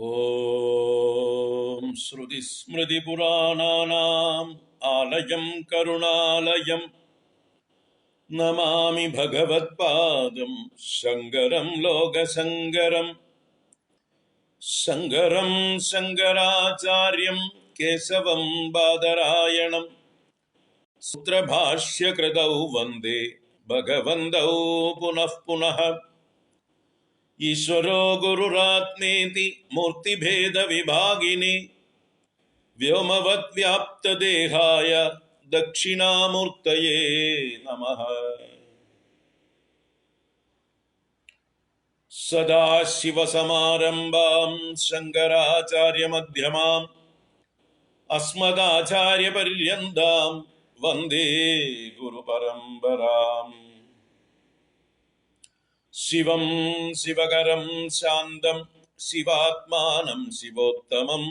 ഓം ശ്രുതിസ്മൃതിപുരാണാനാം ആലയം കരുണാലയം നമാമി ഭഗവത്പാദം ശങ്കരം ലോകശങ്കരം. ശങ്കരം ശങ്കരാചാര്യം കേശവം ബാദരായണം സൂത്രഭാഷ്യകൃതൗ വന്ദേ ഭഗവന്തൗ പുനഃ പുനഃ. ഈശ്വരോ ഗുരുരാത്മേതി മൂർത്തിഭേദ വിഭാഗിനി വ്യോമവത് വ്യാപ്തദേഹായ ദക്ഷിണാമൂർത്തയേ നമഃ. സദാശിവസമാരംഭാം ശങ്കരാചാര്യമധ്യമാം അസ്മദാചാര്യപര്യന്താം വന്ദേ ഗുരുപരമ്പരാം. ശിവം ശിവകരം ശാന്തം ശിവാത്മാനം ശിവോത്തമം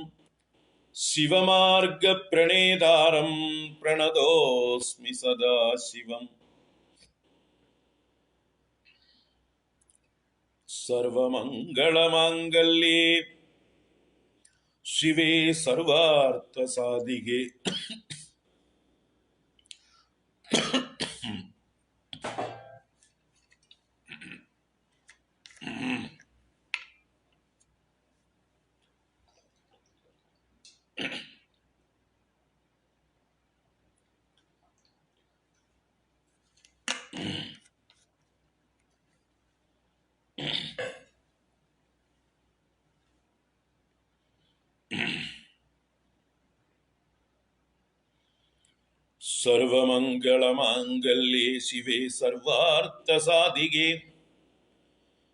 ശിവമാർഗപ്രണേതാരം പ്രണതോസ്മി സദാശിവം. സർവമംഗളമാംഗല്യേ ശിവേ സർവാർത്ഥസാധികേ സർവമംഗളമാംഗല്യേ ശിവേ സർവാർത്ഥസാധികേ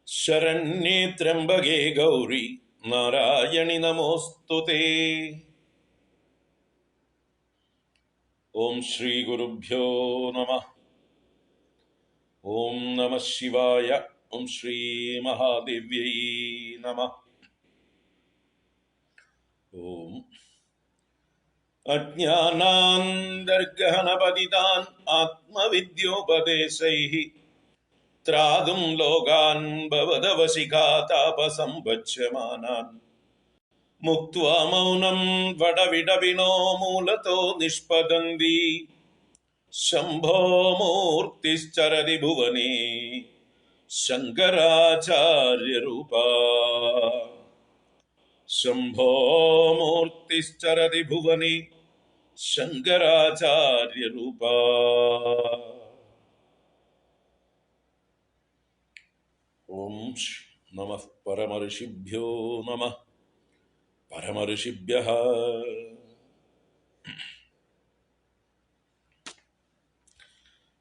ശരണ്യേ ത്രംബകേ ഗൗരി നാരായണി നമോസ്തുതേ. ഓം ശ്രീ ഗുരുഭ്യോ നമഃ. ഓം നമഃ ശിവായ. ഓം ശ്രീ മഹാദേവ്യൈ നമഃ. ഓം അജ്ഞാനാന്തർഗഹനപതിതാൻ ആത്മവിദ്യോപദേശൈഃ ത്രാതും ലോകാൻ ഭവദവശിഖാതാപസംവച്യമാനാൻ മുക്ത്വാ മൗനം വടവിടവിനോ മൂലതോ നിഷ്പതന്തി ശംഭോ മൂർത്തിശ്ചരതി ഭുവനേ ശങ്കരാചാര്യരൂപാ. ശംഭോ മൂർത്തിശ്ചരതി ഭുവനേ ശങ്കരാചാര്യരൂപാ. ഓം നമഃ പരമഋഷിഭ്യോ നമഃ. പരമഋഷിഭ്യഃ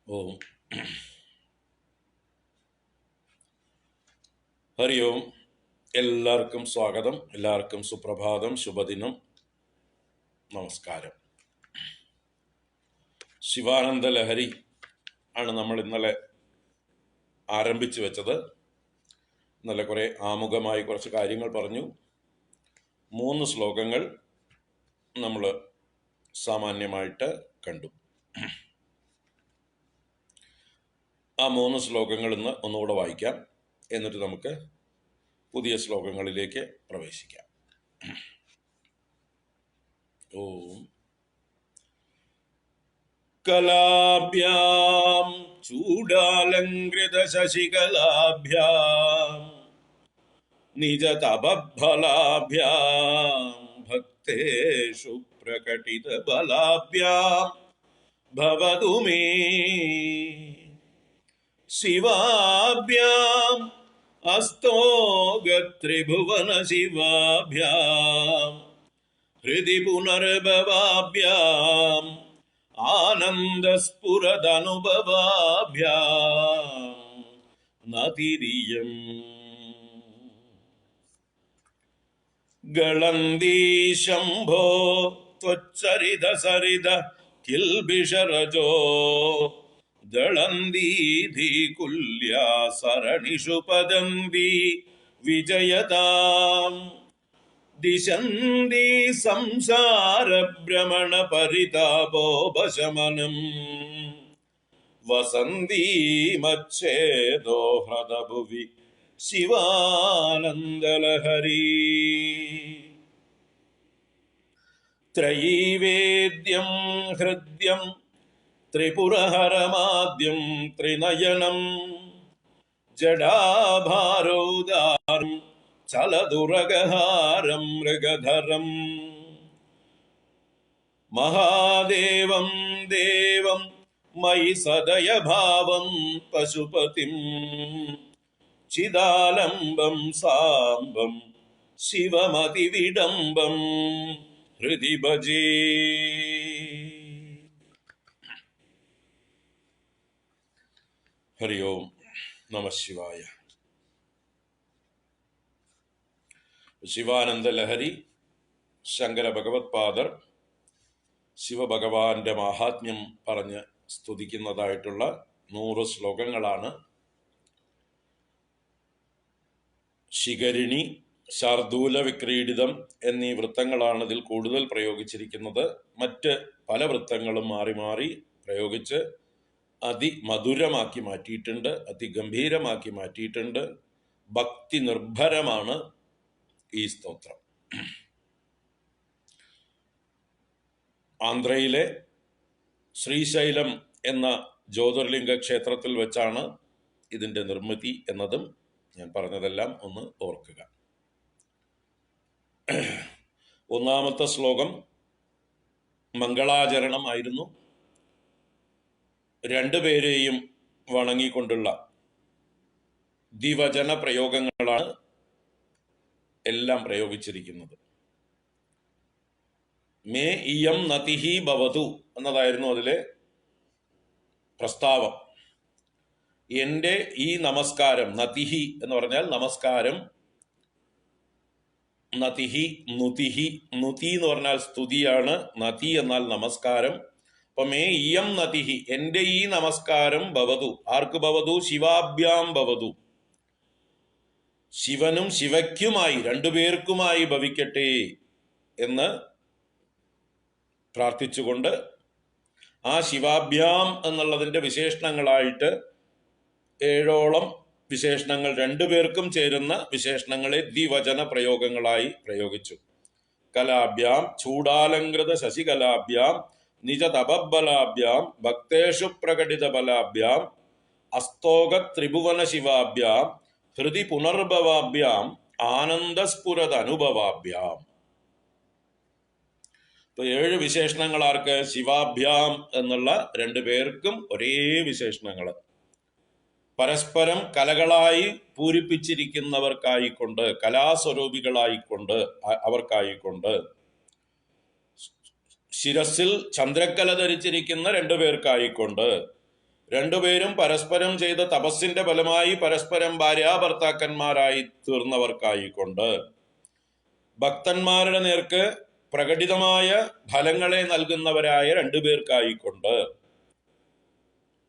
ഓം. ഹരി ഓം. എല്ലാവർക്കും സ്വാഗതം. എല്ലാവർക്കും സുപ്രഭാതം, ശുഭദിനം, നമസ്കാരം. ശിവാനന്ദ ലഹരി ആണ് നമ്മൾ ഇന്നലെ ആരംഭിച്ചു വെച്ചത്. ഇന്നലെ കുറെ ആമുഖമായി കുറച്ച് കാര്യങ്ങൾ പറഞ്ഞു. 3 ശ്ലോകങ്ങൾ നമ്മൾ സാമാന്യമായിട്ട് കണ്ടു. ആ 3 ശ്ലോകങ്ങൾ ഇന്ന് ഒന്നുകൂടെ വായിക്കാം. എന്നിട്ട് നമുക്ക് പുതിയ ശ്ലോകങ്ങളിലേക്ക് പ്രവേശിക്കാം. ഓം. കലാഭ്യാം ചൂഡാലങ്കൃത ശശികലാഭ്യാം നിജതപഫലാഭ്യാം ഭക്തേഷു പ്രകടിത ബലാഭ്യാം ഭവതു മേ ശിവാഭ്യാം അസ്തോഗത്രിഭുവന ശിവാഭ്യാം ഹൃദി പുനർഭവാഭ്യാം ആനന്ദസ്ഫുരദനുഭവാഭ്യാം നതിരിയം. ഗളന്തി ശംഭോ ത്വച്ചരിത സരിത കിൽബിഷരജോ ദളന്തീധി കുല്യാ സരണിഷു പദന്തി വിജയതാം ദിശന്തി സംസാര ഭ്രമണ പരിതാപോപശമനം വസന്തി മച്ഛേദോ ഹൃദഭുവി ശിവാനന്ദലഹരി. ത്രയീവേദ്യം ഹൃദ്യം ത്രിപുരഹരമാദ്യം ത്രിനയനം ജഡാഭാരോദാരം ചലദുരഗഹാരം മൃഗധരം മഹാദേവം ദേവം മയി സദയഭാവം പശുപതിം ചിദാലംബം സാംബം ശിവമതിവിഡംബം ഹൃദി ഭജേ. ഹരി ഓം നമ ശിവായ. ശിവാനന്ദ ലഹരി ശങ്കര ഭഗവത് പാദർ ശിവഭഗവാന്റെ മാഹാത്മ്യം പറഞ്ഞ് സ്തുതിക്കുന്നതായിട്ടുള്ള 100 ശ്ലോകങ്ങളാണ്. ശിഖരിണി, ശാർദൂല വിക്രീഡിതം എന്നീ വൃത്തങ്ങളാണ് ഇതിൽ കൂടുതൽ പ്രയോഗിച്ചിരിക്കുന്നത്. മറ്റ് പല വൃത്തങ്ങളും മാറി മാറി പ്രയോഗിച്ച് അതിമധുരമാക്കി മാറ്റിയിട്ടുണ്ട്, അതിഗംഭീരമാക്കി മാറ്റിയിട്ടുണ്ട്. ഭക്തി നിർഭരമാണ് ഈ സ്തോത്രം. ആന്ധ്രയിലെ ശ്രീശൈലം എന്ന ജ്യോതിർലിംഗ ക്ഷേത്രത്തിൽ വെച്ചാണ് ഇതിൻ്റെ നിർമ്മിതി എന്നതും ഞാൻ പറഞ്ഞതെല്ലാം ഒന്ന് ഓർക്കുക. 1-ാമത്തെ ശ്ലോകം മംഗളാചരണം ആയിരുന്നു. 2 പേരെയും വണങ്ങിക്കൊണ്ടുള്ള ദ്വിവചന പ്രയോഗങ്ങളാണ് എല്ലാം പ്രയോഗിച്ചിരിക്കുന്നത്. മേ ഇയം നതിഹി ഭവതു എന്നതായിരുന്നു അതിലെ പ്രസ്താവം. എൻ്റെ ഈ നമസ്കാരം, നതിഹി എന്ന് പറഞ്ഞാൽ നമസ്കാരം, നതിഹി നുതിഹി, നുതി എന്ന് പറഞ്ഞാൽ സ്തുതിയാണ്, നതി എന്നാൽ നമസ്കാരം. അപ്പൊ മേ ഇയം നതിഹി, എൻ്റെ ഈ നമസ്കാരം ഭവതു. ആർക്ക് ഭവതു? ശിവാഭ്യാം ഭവതു. ശിവനും ശിവയ്ക്കുമായി, 2 പേർക്കുമായി ഭവിക്കട്ടെ എന്ന് പ്രാർത്ഥിച്ചുകൊണ്ട് ആ ശിവാഭ്യാം എന്നുള്ളതിൻ്റെ വിശേഷണങ്ങളായിട്ട് 7ഓളം വിശേഷണങ്ങൾ, 2 പേർക്കും ചേരുന്ന വിശേഷണങ്ങളെ ദ്വിവചന പ്രയോഗങ്ങളായി പ്രയോഗിച്ചു. കലാഭ്യാം, ചൂടാലങ്കൃത ശശികലാഭ്യാം, നിജ തപബലാഭ്യാം, ഭക്തേഷു പ്രകടിത ബലാഭ്യാം, അസ്തോക ത്രിഭുവന ശിവാഭ്യാം, ഹൃദി പുനർഭവാഭ്യാം, ആനന്ദസ്ഫുരത അനുഭവാഭ്യാം. ഇപ്പൊ 7 വിശേഷണങ്ങൾ ആർക്ക്? ശിവാഭ്യാം എന്നുള്ള 2 പേർക്കും ഒരേ വിശേഷണങ്ങൾ. പരസ്പരം കലകളായി പൂരിപ്പിച്ചിരിക്കുന്നവർക്കായിക്കൊണ്ട്, കലാസ്വരൂപികളായിക്കൊണ്ട്, അവർക്കായിക്കൊണ്ട്, ശിരസിൽ ചന്ദ്രക്കല ധരിച്ചിരിക്കുന്ന 2 പേർക്കായിക്കൊണ്ട്, 2 പേരും പരസ്പരം ചെയ്ത തപസ്സിന്റെ ഫലമായി പരസ്പരം ഭാര്യാഭർത്താക്കന്മാരായി തീർന്നവർക്കായിക്കൊണ്ട്, ഭക്തന്മാരുടെ നേർക്ക് പ്രകടിതമായ ഫലങ്ങളെ നൽകുന്നവരായ 2 പേർക്കായിക്കൊണ്ട്,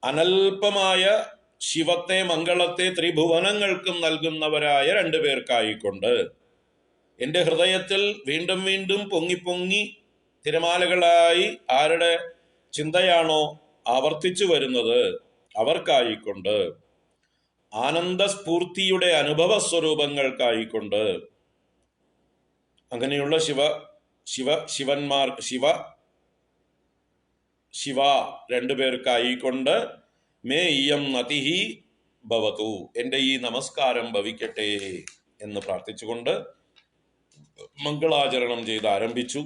അനൽപമായ ശിവത്തെ, മംഗളത്തെ ത്രിഭുവനങ്ങൾക്കും നൽകുന്നവരായ 2 പേർക്കായിക്കൊണ്ട്, എൻ്റെ ഹൃദയത്തിൽ വീണ്ടും വീണ്ടും പൊങ്ങി പൊങ്ങി തിരമാലകളായി ആരുടെ ചിന്തയാണോ ആവർത്തിച്ചു വരുന്നത് അവർക്കായിക്കൊണ്ട്, ആനന്ദസ്ഫൂർത്തിയുടെ അനുഭവ സ്വരൂപങ്ങൾക്കായിക്കൊണ്ട്, അങ്ങനെയുള്ള ശിവന്മാർ, ശിവ 2 പേർക്കായിക്കൊണ്ട് മേ ഇയം നതിഹി ഭവതു, എൻ്റെ ഈ നമസ്കാരം ഭവിക്കട്ടെ എന്ന് പ്രാർത്ഥിച്ചുകൊണ്ട് മംഗളാചരണം ചെയ്ത് ആരംഭിച്ചു.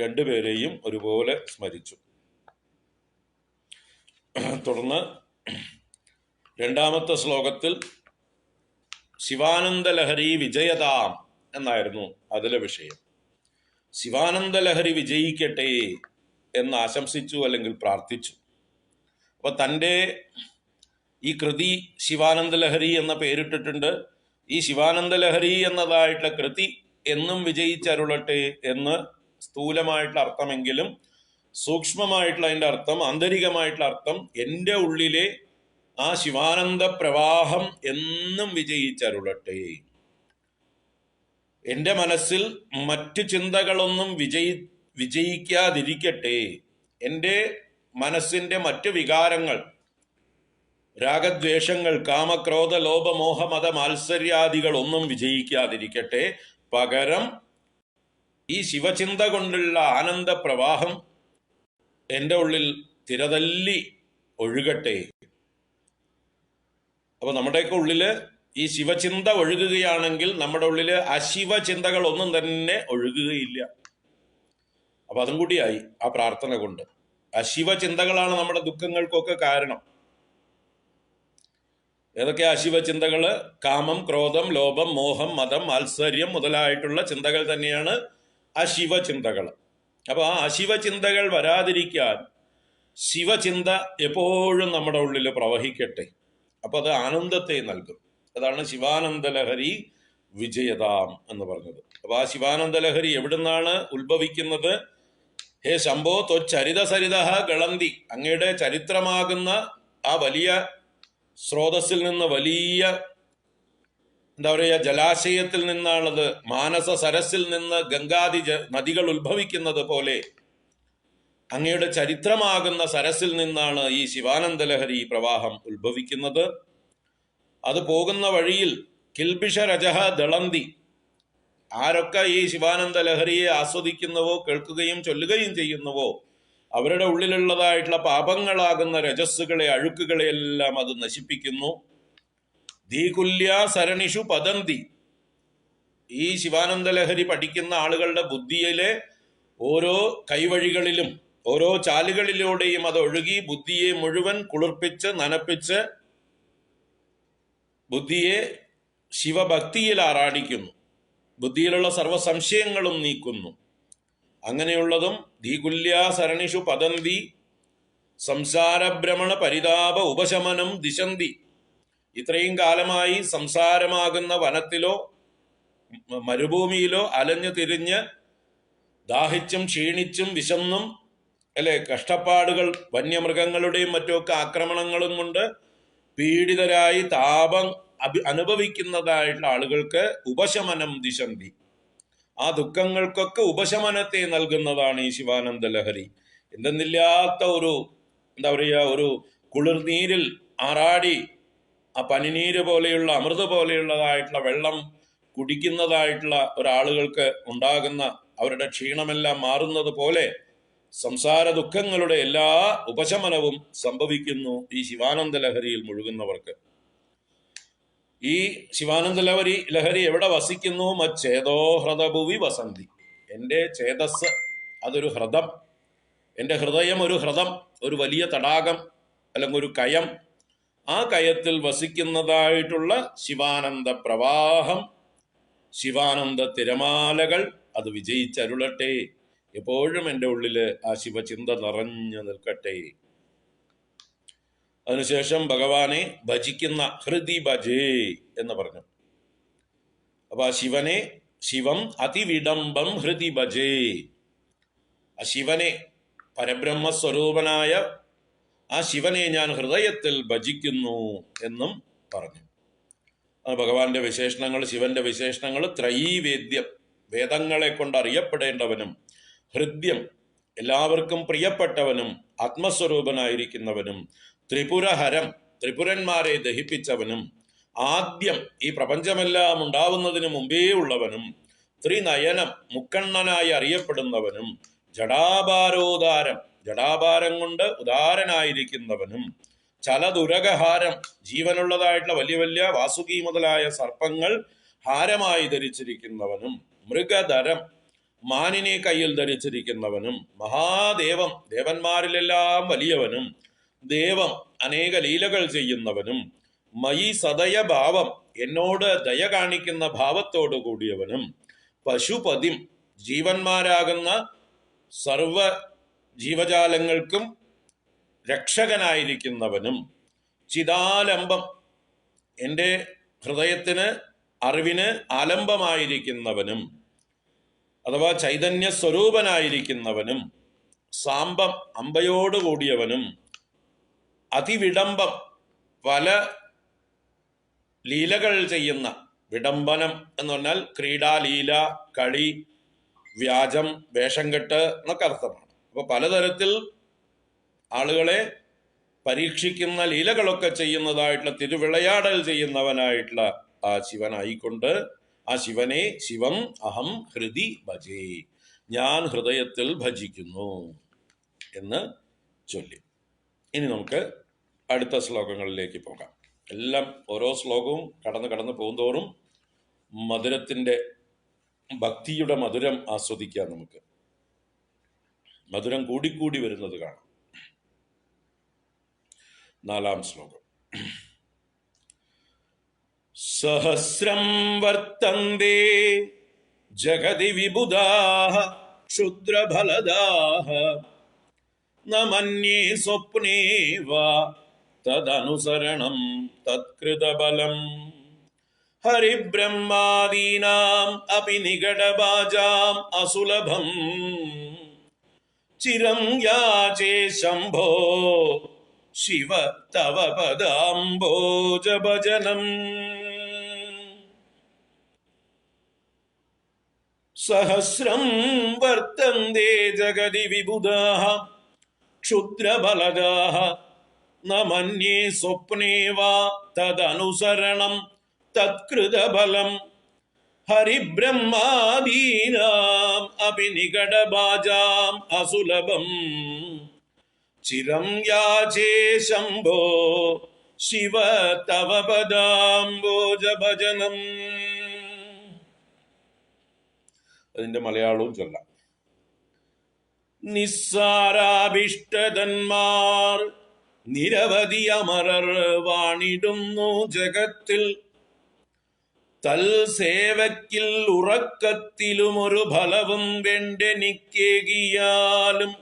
2 പേരെയും ഒരുപോലെ സ്മരിച്ചു. തുടർന്ന് 2-ാമത്തെ ശ്ലോകത്തിൽ ശിവാനന്ദ ലഹരി വിജയതാം എന്നായിരുന്നു അതിലെ വിഷയം. ശിവാനന്ദ ലഹരി വിജയിക്കട്ടെ എന്ന് ആശംസിച്ചു, അല്ലെങ്കിൽ പ്രാർത്ഥിച്ചു. അപ്പൊ തൻ്റെ ഈ കൃതി ശിവാനന്ദ ലഹരി എന്ന പേരിട്ടിട്ടുണ്ട്. ഈ ശിവാനന്ദ ലഹരി എന്നതായിട്ടുള്ള കൃതി എന്നും വിജയിച്ചരുളട്ടെ എന്ന് സ്ഥൂലമായിട്ടുള്ള അർത്ഥമെങ്കിലും സൂക്ഷ്മമായിട്ടുള്ള അതിൻ്റെ അർത്ഥം, ആന്തരികമായിട്ടുള്ള അർത്ഥം, എൻ്റെ ഉള്ളിലെ ആ ശിവാനന്ദ പ്രവാഹം എന്നും വിജയിച്ചരുളട്ടെ. എൻ്റെ മനസ്സിൽ മറ്റു ചിന്തകളൊന്നും വിജയിക്കാതിരിക്കട്ടെ. എൻ്റെ മനസ്സിൻ്റെ മറ്റു വികാരങ്ങൾ, രാഗദ്വേഷങ്ങൾ, കാമക്രോധ ലോപമോഹ മത മാത്സര്യാദികൾ ഒന്നും വിജയിക്കാതിരിക്കട്ടെ. പകരം ഈ ശിവചിന്ത കൊണ്ടുള്ള ആനന്ദ പ്രവാഹം എൻ്റെ ഉള്ളിൽ തിരതല്ലി ഒഴുകട്ടെ. അപ്പൊ നമ്മുടെയൊക്കെ ഉള്ളില് ഈ ശിവചിന്ത ഒഴുകുകയാണെങ്കിൽ നമ്മുടെ ഉള്ളില് അശിവചിന്തകൾ ഒന്നും തന്നെ ഒഴുകുകയില്ല. അപ്പൊ അതും കൂടിയായി ആ പ്രാർത്ഥന കൊണ്ട്. അശിവചിന്തകളാണ് നമ്മുടെ ദുഃഖങ്ങൾക്കൊക്കെ കാരണം. ഏതൊക്കെയാ അശിവചിന്തകള്? കാമം, ക്രോധം, ലോഭം, മോഹം, മതം, മാത്സര്യം മുതലായിട്ടുള്ള ചിന്തകൾ തന്നെയാണ് അശിവചിന്തകൾ. അപ്പൊ ആ അശിവചിന്തകൾ വരാതിരിക്കാൻ ശിവചിന്ത എപ്പോഴും നമ്മുടെ ഉള്ളിൽ പ്രവഹിക്കട്ടെ. അപ്പൊ അത് ആനന്ദത്തെ നൽകും. അതാണ് ശിവാനന്ദ ലഹരി വിജയതാം എന്ന് പറഞ്ഞത്. അപ്പൊ ആ ശിവാനന്ദ ലഹരി എവിടുന്നാണ് ഉത്ഭവിക്കുന്നത്? ഹേ ശംഭോ ത്വച്ചരിത സരിത ഗളന്തി, അങ്ങയുടെ ചരിത്രമാകുന്ന ആ വലിയ സ്രോതസ്സിൽ നിന്ന്, വലിയ എന്താ പറയുക, ജലാശയത്തിൽ നിന്നാണത്. മാനസ സരസിൽ നിന്ന് ഗംഗാദി നദികൾ ഉത്ഭവിക്കുന്നത് പോലെ അങ്ങയുടെ ചരിത്രമാകുന്ന സരസിൽ നിന്നാണ് ഈ ശിവാനന്ദ ലഹരി പ്രവാഹം ഉത്ഭവിക്കുന്നത്. അത് പോകുന്ന വഴിയിൽ കിൽബിഷ രജഹ ദളന്തി, ആരൊക്കെ ഈ ശിവാനന്ദ ലഹരിയെ ആസ്വദിക്കുന്നുവോ, കേൾക്കുകയും ചൊല്ലുകയും ചെയ്യുന്നുവോ, അവരുടെ ഉള്ളിലുള്ളതായിട്ടുള്ള പാപങ്ങളാകുന്ന രജസ്സുകളെ, അഴുക്കുകളെ എല്ലാം അത് നശിപ്പിക്കുന്നു. ധീകുല്യ സരണിഷു പതന്തി, ഈ ശിവാനന്ദ ലഹരി പഠിക്കുന്ന ആളുകളുടെ ബുദ്ധിയിലെ ഓരോ കൈവഴികളിലും ഓരോ ചാലുകളിലൂടെയും അത് ഒഴുകി ബുദ്ധിയെ മുഴുവൻ കുളിർപ്പിച്ച് നനപ്പിച്ച് ബുദ്ധിയെ ശിവഭക്തിയിൽ ആറാടിക്കുന്നു. ബുദ്ധിയിലുള്ള സർവ്വ സംശയങ്ങളും നീക്കുന്നു. അങ്ങനെയുള്ളതും ധീകുല്യ സരണിഷു പതന്തി സംസാരഭ്രമണ പരിതാപ ഉപശമനം ദിശന്തി. ഇത്രയും കാലമായി സംസാരമാകുന്ന വനത്തിലോ മരുഭൂമിയിലോ അലഞ്ഞു തിരിഞ്ഞ് ദാഹിച്ചും ക്ഷീണിച്ചും വിശന്നും അല്ലെ, കഷ്ടപ്പാടുകൾ വന്യമൃഗങ്ങളുടെയും മറ്റുമൊക്കെ ആക്രമണങ്ങളും കൊണ്ട് പീഡിതരായി താപം അനുഭവിക്കുന്നതായിട്ടുള്ള ആളുകൾക്ക് ഉപശമനം ദിശന്തി, ആ ദുഃഖങ്ങൾക്കൊക്കെ ഉപശമനത്തെ നൽകുന്നതാണ് ഈ ശിവാനന്ദ ലഹരി. എന്തെന്നില്ലാത്ത ഒരു എന്താ പറയുക, ഒരു കുളിർനീരിൽ ആറാടി ആ പനിനീര് പോലെയുള്ള അമൃത് പോലെയുള്ളതായിട്ടുള്ള വെള്ളം കുടിക്കുന്നതായിട്ടുള്ള ഒരാളുകൾക്ക് ഉണ്ടാകുന്ന അവരുടെ ക്ഷീണമെല്ലാം മാറുന്നത് പോലെ സംസാര ദുഃഖങ്ങളുടെ എല്ലാ ഉപശമനവും സംഭവിക്കുന്നു ഈ ശിവാനന്ദ ലഹരിയിൽ മുഴുകുന്നവർക്ക്. ഈ ശിവാനന്ദ ലഹരി എവിടെ വസിക്കുന്നു? മച്ചേതോ ഹൃദഭുവി വസന്തി, എൻ്റെ ചേതസ് അതൊരു ഹൃദം, എൻ്റെ ഹൃദയം ഒരു ഹൃദം, ഒരു വലിയ തടാകം അല്ലെങ്കിൽ ഒരു കയം. ആ കയത്തിൽ വസിക്കുന്നതായിട്ടുള്ള ശിവാനന്ദ പ്രവാഹം, ശിവാനന്ദ തിരമാലകൾ അത് വിജയിച്ചരുളട്ടെ. എപ്പോഴും എൻ്റെ ഉള്ളില് ആ ശിവചിന്ത നിറഞ്ഞു നിൽക്കട്ടെ. അതിനുശേഷം ഭഗവാനെ ഭജിക്കുന്ന ഹൃദി ഭജേ എന്ന് പറഞ്ഞു. അപ്പൊ ആ ശിവനെ, ശിവം അതിവിഡംബം ഹൃദി ഭജേ, ആ ശിവനെ, പരബ്രഹ്മസ്വരൂപനായ ആ ശിവനെ ഞാൻ ഹൃദയത്തിൽ ഭജിക്കുന്നു എന്നും പറഞ്ഞു. ഭഗവാന്റെ വിശേഷണങ്ങൾ, ശിവന്റെ വിശേഷണങ്ങൾ: ത്രയീവേദ്യം, വേദങ്ങളെ കൊണ്ട് അറിയപ്പെടേണ്ടവനും, ഹൃദ്യം, എല്ലാവർക്കും പ്രിയപ്പെട്ടവനും, ആത്മസ്വരൂപനായിരിക്കുന്നവനും, ത്രിപുരഹരം, ത്രിപുരന്മാരെ ദഹിപ്പിച്ചവനും, ആദ്യം, ഈ പ്രപഞ്ചമെല്ലാം ഉണ്ടാവുന്നതിന് മുമ്പേ ഉള്ളവനും, ത്രിനയനം, മുക്കണ്ണനായി അറിയപ്പെടുന്നവനും, ജടാഭാരോദാരം, ജടാഭാരം കൊണ്ട് ഉദാരനായിരിക്കുന്നവനും, ചലദുരകഹാരം, ജീവനുള്ളതായിട്ടുള്ള വലിയ വലിയ വാസുകി മുതലായ സർപ്പങ്ങൾ ഹാരമായി ധരിച്ചിരിക്കുന്നവനും, മൃഗധരം, മാനിനെ കയ്യിൽ ധരിച്ചിരിക്കുന്നവനും, മഹാദേവം, ദേവന്മാരിലെല്ലാം വലിയവനും, ദേവം, അനേക ലീലകൾ ചെയ്യുന്നവനും, മയി സദയഭാവം, എന്നോട് ദയ കാണിക്കുന്ന ഭാവത്തോടു കൂടിയവനും, പശുപതിം, ജീവന്മാരാകുന്ന സർവ ജീവജാലങ്ങൾക്കും രക്ഷകനായിരിക്കുന്നവനും, ചിദാലംബം, എൻ്റെ ഹൃദയത്തിന്, അറിവിന് ആലംബമായിരിക്കുന്നവനും, അഥവാ ചൈതന്യ സ്വരൂപനായിരിക്കുന്നവനും, സാംബം, അമ്പയോടുകൂടിയവനും, അതിവിഡംബം, പല ലീലകൾ ചെയ്യുന്ന, വിഡംബനം എന്ന് പറഞ്ഞാൽ ക്രീഡാലീല, കളി, വ്യാജം, വേഷം കെട്ട് എന്നൊക്കെ അർത്ഥമാണ്. അപ്പൊ പലതരത്തിൽ ആളുകളെ പരീക്ഷിക്കുന്ന ലീലകളൊക്കെ ചെയ്യുന്നതായിട്ടുള്ള തിരുവിളയാടൽ ചെയ്യുന്നവനായിട്ടുള്ള ആ ശിവനായിക്കൊണ്ട് ആ ശിവനെ ശിവം അഹം ഹൃദി ഭജേ, ഞാൻ ഹൃദയത്തിൽ ഭജിക്കുന്നു എന്ന് ചൊല്ലി. ഇനി നമുക്ക് അടുത്ത ശ്ലോകങ്ങളിലേക്ക് പോകാം. എല്ലാം ഓരോ ശ്ലോകവും കടന്ന് പോകുന്തോറും മധുരത്തിൻ്റെ ഭക്തിയുടെ മധുരം ആസ്വദിക്കാം. നമുക്ക് മധുരം കൂടിക്കൂടി വരുന്നത് കാണാം. 4-ാം ശ്ലോകം. സഹസ്രം വർത്തന്തേ ജഗതി വിബുധാഃ ക്ഷുദ്രഫലദാഃ ന മന്യേ സ്വപ്നേ വാ തദനുസരണം തത്കൃതബലം ഹരിബ്രഹ്മാദീനാം അപി നികടബാജാം അസുലഭം ചിരം യാചേ ശംഭോ ശിവ തവ പദാംബോജഭജനം. സഹസ്രം വർത്തന്തേ ജഗതി വിബുധാഃ ക്ഷുദ്രഫലദാഃ ന മന്യേ സ്വപ്നേ വാ തദനുസരണം തത്കൃതഫലം ഹരിബ്രഹ്മാദീനാം അപി നികടബാജാം അസുലഭം ചിരം യാചേ ശംഭോ ശിവ തവ പദാംബോജഭജനം. അതിന്റെ മലയാളവും ചൊല്ലാം. നിസ്സാരാഭിഷ്ടതന്മാർ നിരവധി അമരർ വാണിടുന്നു ജഗത്തിൽ, തൽ സേവക്കിൽ ഉറക്കത്തിലും ഒരു ഫലവും വേണ്ടെനിക്കേകിയാലും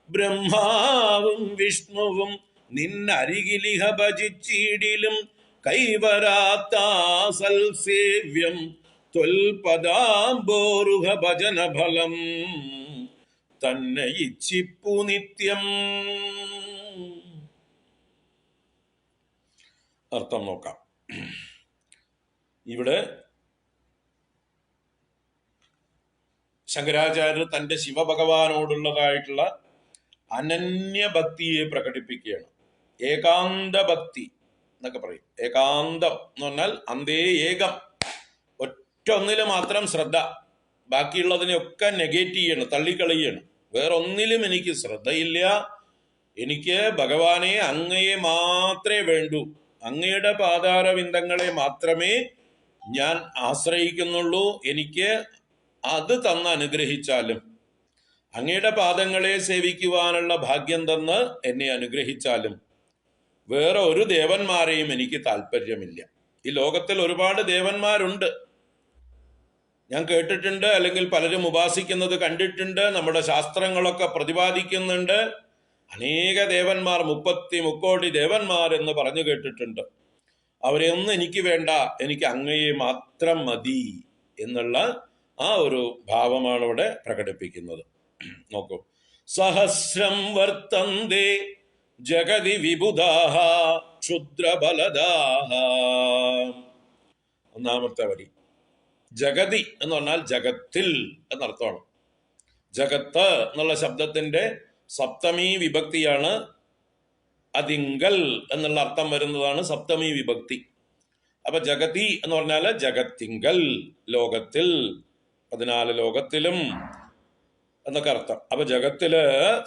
ബ്രഹ്മാവും വിഷ്ണുവും നിന്നരികിലിഹ ഭജിച്ചിടിലും കൈവരാത്താസൽ സേവ്യം ത്വൽപദാംബോരുഹ ഭജന ഫലം തന്നെ ഇച്ഛിപ്പു നിത്യം. അർത്ഥം നോക്കാം. ഇവിടെ ശങ്കരാചാര്യർ തന്റെ ശിവഭഗവാനോടുള്ളതായിട്ടുള്ള അനന്യഭക്തിയെ പ്രകടിപ്പിക്കുകയാണ്. ഏകാന്ത ഭക്തി എന്നൊക്കെ പറയും. ഏകാന്തം എന്ന് പറഞ്ഞാൽ അന്തേ ഏകം, ഒറ്റൊന്നില് മാത്രം ശ്രദ്ധ, ബാക്കിയുള്ളതിനെയൊക്കെ നെഗേറ്റ് ചെയ്യണം, തള്ളിക്കളയണം. വേറൊന്നിലും എനിക്ക് ശ്രദ്ധയില്ല. എനിക്ക് ഭഗവാനെ അങ്ങയെ മാത്രമേ വേണ്ടൂ, അങ്ങയുടെ പാതാരവിന്ദങ്ങളെ മാത്രമേ ഞാൻ ആശ്രയിക്കുന്നുള്ളൂ. എനിക്ക് അത് തന്ന് അനുഗ്രഹിച്ചാലും, അങ്ങയുടെ പാദങ്ങളെ സേവിക്കുവാനുള്ള ഭാഗ്യം തന്ന് എന്നെ അനുഗ്രഹിച്ചാലും വേറെ ഒരു ദേവന്മാരെയും എനിക്ക് താല്പര്യമില്ല. ഈ ലോകത്തിൽ ഒരുപാട് ദേവന്മാരുണ്ട്, ഞാൻ കേട്ടിട്ടുണ്ട്, അല്ലെങ്കിൽ പലരും ഉപാസിക്കുന്നത് കണ്ടിട്ടുണ്ട്, നമ്മുടെ ശാസ്ത്രങ്ങളൊക്കെ പ്രതിപാദിക്കുന്നുണ്ട്. അനേക ദേവന്മാർ, 30 കോടി ദേവന്മാർ എന്ന് പറഞ്ഞു കേട്ടിട്ടുണ്ട്. അവരെയൊന്നും എനിക്ക് വേണ്ട, എനിക്ക് അങ്ങയെ മാത്രം മതി എന്നുള്ള ആ ഒരു ഭാവമാണ് ഇവിടെ പ്രകടിപ്പിക്കുന്നത്. നോക്കൂ. സഹസ്രം വർത്തന്തേ ജഗതി വിബുധാഃ ക്ഷുദ്രഫലദാഃ. ഒന്നാമത്തെ വരി. ജഗതി എന്ന് പറഞ്ഞാൽ ജഗത്തിൽ എന്നർത്ഥമാണ്. ജഗത്ത് എന്നുള്ള ശബ്ദത്തിന്റെ സപ്തമി വിഭക്തിയാണ്. അതിങ്കൽ എന്നുള്ള അർത്ഥം വരുന്നതാണ് സപ്തമി വിഭക്തി. അപ്പൊ ജഗതി എന്ന് പറഞ്ഞാല് ജഗത്തിങ്കൽ, ലോകത്തിൽ, 14 ലോകത്തിലും എന്നൊക്കെ അർത്ഥം. അപ്പൊ ജഗത്തില്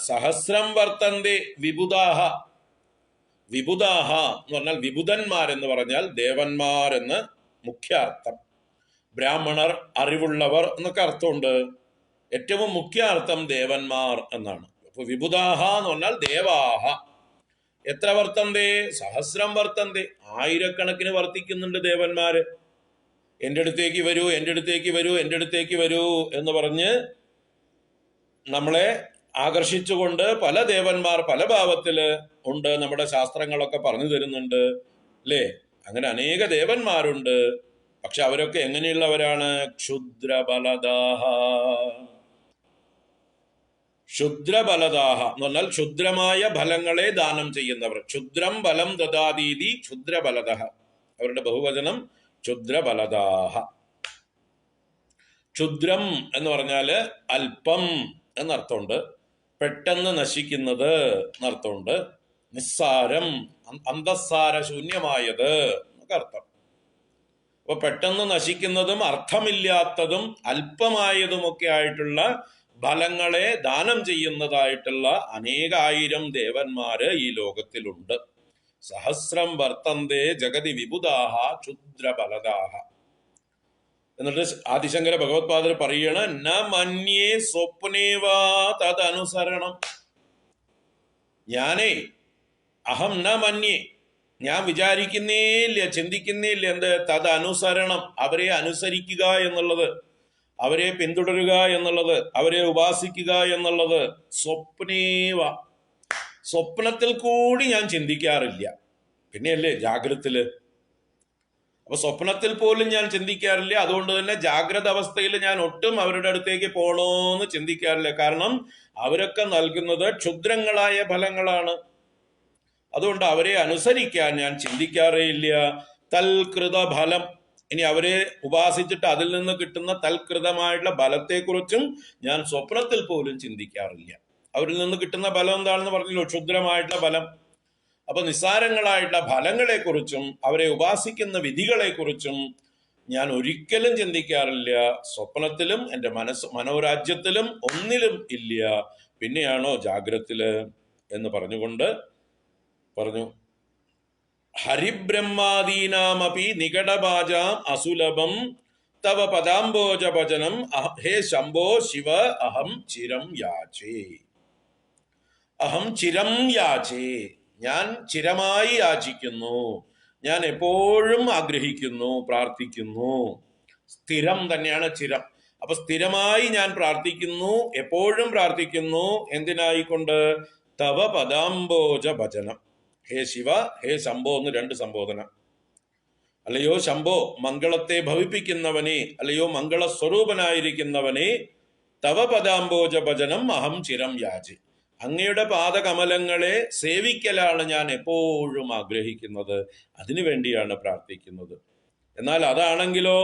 സഹസ്രം വർത്തന്തേ വിബുധാഹ. വിബുധാഹ എന്ന് പറഞ്ഞാൽ വിബുധന്മാരെന്ന് പറഞ്ഞാൽ ദേവന്മാരെന്ന് മുഖ്യാർത്ഥം. ബ്രാഹ്മണർ, അറിവുള്ളവർ എന്നൊക്കെ അർത്ഥമുണ്ട്. ഏറ്റവും മുഖ്യ അർത്ഥം ദേവന്മാർ എന്നാണ്. അപ്പൊ വിബുധാഹ എന്ന് പറഞ്ഞാൽ ദേവാഹ. എത്ര വർത്തന്തേ? സഹസ്രം വർത്തന്തേ. 1000കണക്കിന് വർത്തിക്കുന്നുണ്ട് ദേവന്മാര്. എൻ്റെ അടുത്തേക്ക് വരൂ, എൻ്റെ അടുത്തേക്ക് വരൂ, എൻ്റെ അടുത്തേക്ക് വരൂ എന്ന് പറഞ്ഞ് നമ്മളെ ആകർഷിച്ചുകൊണ്ട് പല ദേവന്മാർ പല ഭാവത്തില് ഉണ്ട്. നമ്മുടെ ശാസ്ത്രങ്ങളൊക്കെ പറഞ്ഞു തരുന്നുണ്ട് അല്ലേ? അങ്ങനെ അനേക ദേവന്മാരുണ്ട്. പക്ഷെ അവരൊക്കെ എങ്ങനെയുള്ളവരാണ്? ക്ഷുദ്രഫലദാഃ. ക്ഷുദ്രഫലദാഃ എന്ന് പറഞ്ഞാൽ ക്ഷുദ്രമായ ഫലങ്ങളെ ദാനം ചെയ്യുന്നവർ. ക്ഷുദ്രം ഫലം ദദാതീതി ക്ഷുദ്രഫലദഃ. അവരുടെ ബഹുവചനം ക്ഷുദ്രഫലദാഃ. ക്ഷുദ്രം എന്ന് പറഞ്ഞാല് അല്പം എന്നർത്ഥമുണ്ട്, പെട്ടെന്ന് നശിക്കുന്നത് എന്നർത്ഥമുണ്ട്, നിസ്സാരം, അന്തസ്സാര ശൂന്യമായത് എന്നൊക്കെ അർത്ഥം. അപ്പൊ പെട്ടെന്ന് നശിക്കുന്നതും അർത്ഥമില്ലാത്തതും അല്പമായതുമൊക്കെ ആയിട്ടുള്ള ഫലങ്ങളെ ദാനം ചെയ്യുന്നതായിട്ടുള്ള അനേകായിരം ദേവന്മാര് ഈ ലോകത്തിലുണ്ട്. സഹസ്രം വർത്തന്തേ ജഗതി വിബുധാഹ ക്ഷുദ്രബലദാഹ. എന്നിട്ട് ആദിശങ്കര ഭഗവത്പാദർ പറയണ ന മന്യേ സ്വപ്നേവാ തദനുസരണം. ഞാനേ അഹം ന മന്യേ, ഞാൻ വിചാരിക്കുന്നേ ഇല്ല, ചിന്തിക്കുന്നേ ഇല്ല എന്ത് തദനുസരണം, അവരെ അനുസരിക്കുക എന്നുള്ളത്, അവരെ പിന്തുടരുക എന്നുള്ളത്, അവരെ ഉപാസിക്കുക എന്നുള്ളത്. സ്വപ്നേവ, സ്വപ്നത്തിൽ കൂടി ഞാൻ ചിന്തിക്കാറില്ല. പിന്നെയല്ലേ ജാഗ്രതത്തില്. അപ്പൊ സ്വപ്നത്തിൽ പോലും ഞാൻ ചിന്തിക്കാറില്ല. അതുകൊണ്ട് തന്നെ ജാഗ്രത അവസ്ഥയിൽ ഞാൻ ഒട്ടും അവരുടെ അടുത്തേക്ക് പോണോന്ന് ചിന്തിക്കാറില്ല. കാരണം അവരൊക്കെ നൽകുന്നത് ക്ഷുദ്രങ്ങളായ ഫലങ്ങളാണ്. അതുകൊണ്ട് അവരെ അനുസരിക്കാൻ ഞാൻ ചിന്തിക്കാറേ ഇല്ല. തൽകൃത ഫലം, ഇനി അവരെ ഉപാസിച്ചിട്ട് അതിൽ നിന്ന് കിട്ടുന്ന തൽകൃതമായിട്ടുള്ള ഫലത്തെക്കുറിച്ചും ഞാൻ സ്വപ്നത്തിൽ പോലും ചിന്തിക്കാറില്ല. അവരിൽ നിന്ന് കിട്ടുന്ന ഫലം എന്താണെന്ന് പറഞ്ഞല്ലോ, ക്ഷുദ്രമായിട്ടുള്ള ഫലം. അപ്പൊ നിസ്സാരങ്ങളായിട്ടുള്ള ഫലങ്ങളെക്കുറിച്ചും അവരെ ഉപാസിക്കുന്ന വിധികളെക്കുറിച്ചും ഞാൻ ഒരിക്കലും ചിന്തിക്കാറില്ല. സ്വപ്നത്തിലും എൻ്റെ മനോരാജ്യത്തിലും ഒന്നിലും ഇല്ല. പിന്നെയാണോ ജാഗ്രത്തില് എന്ന് പറഞ്ഞുകൊണ്ട് പറഞ്ഞു. ഹരിബ്രഹ്മാദീനാമപി നികടഭാജാം അസുലഭം തവ പദാംബോജ ഭജനം ഹേ ശംഭോ ശിവ അഹം ചിരം യാചേ. അഹം ചിരം യാചേ, ഞാൻ ചിരമായി യാചിക്കുന്നു, ഞാൻ എപ്പോഴും ആഗ്രഹിക്കുന്നു, പ്രാർത്ഥിക്കുന്നു. സ്ഥിരം തന്നെയാണ് ചിരം. അപ്പൊ സ്ഥിരമായി ഞാൻ പ്രാർത്ഥിക്കുന്നു, എപ്പോഴും പ്രാർത്ഥിക്കുന്നു. എന്തിനായിക്കൊണ്ട്? തവ പദാംബോജ ഭജനം. ഹേ ശിവ, ഹേ ശംഭോ എന്ന് രണ്ട് സംബോധന. അല്ലയോ ശംഭോ, മംഗളത്തെ ഭവിപ്പിക്കുന്നവനെ, അല്ലയോ മംഗളസ്വരൂപനായിരിക്കുന്നവനെ, തവ പദാംബോജ ഭജനം അഹം ചിരം യാചി. അങ്ങയുടെ പാദകമലങ്ങളെ സേവിക്കലാണ് ഞാൻ എപ്പോഴും ആഗ്രഹിക്കുന്നത്, അതിനു വേണ്ടിയാണ് പ്രാർത്ഥിക്കുന്നത്. എന്നാൽ അതാണെങ്കിലോ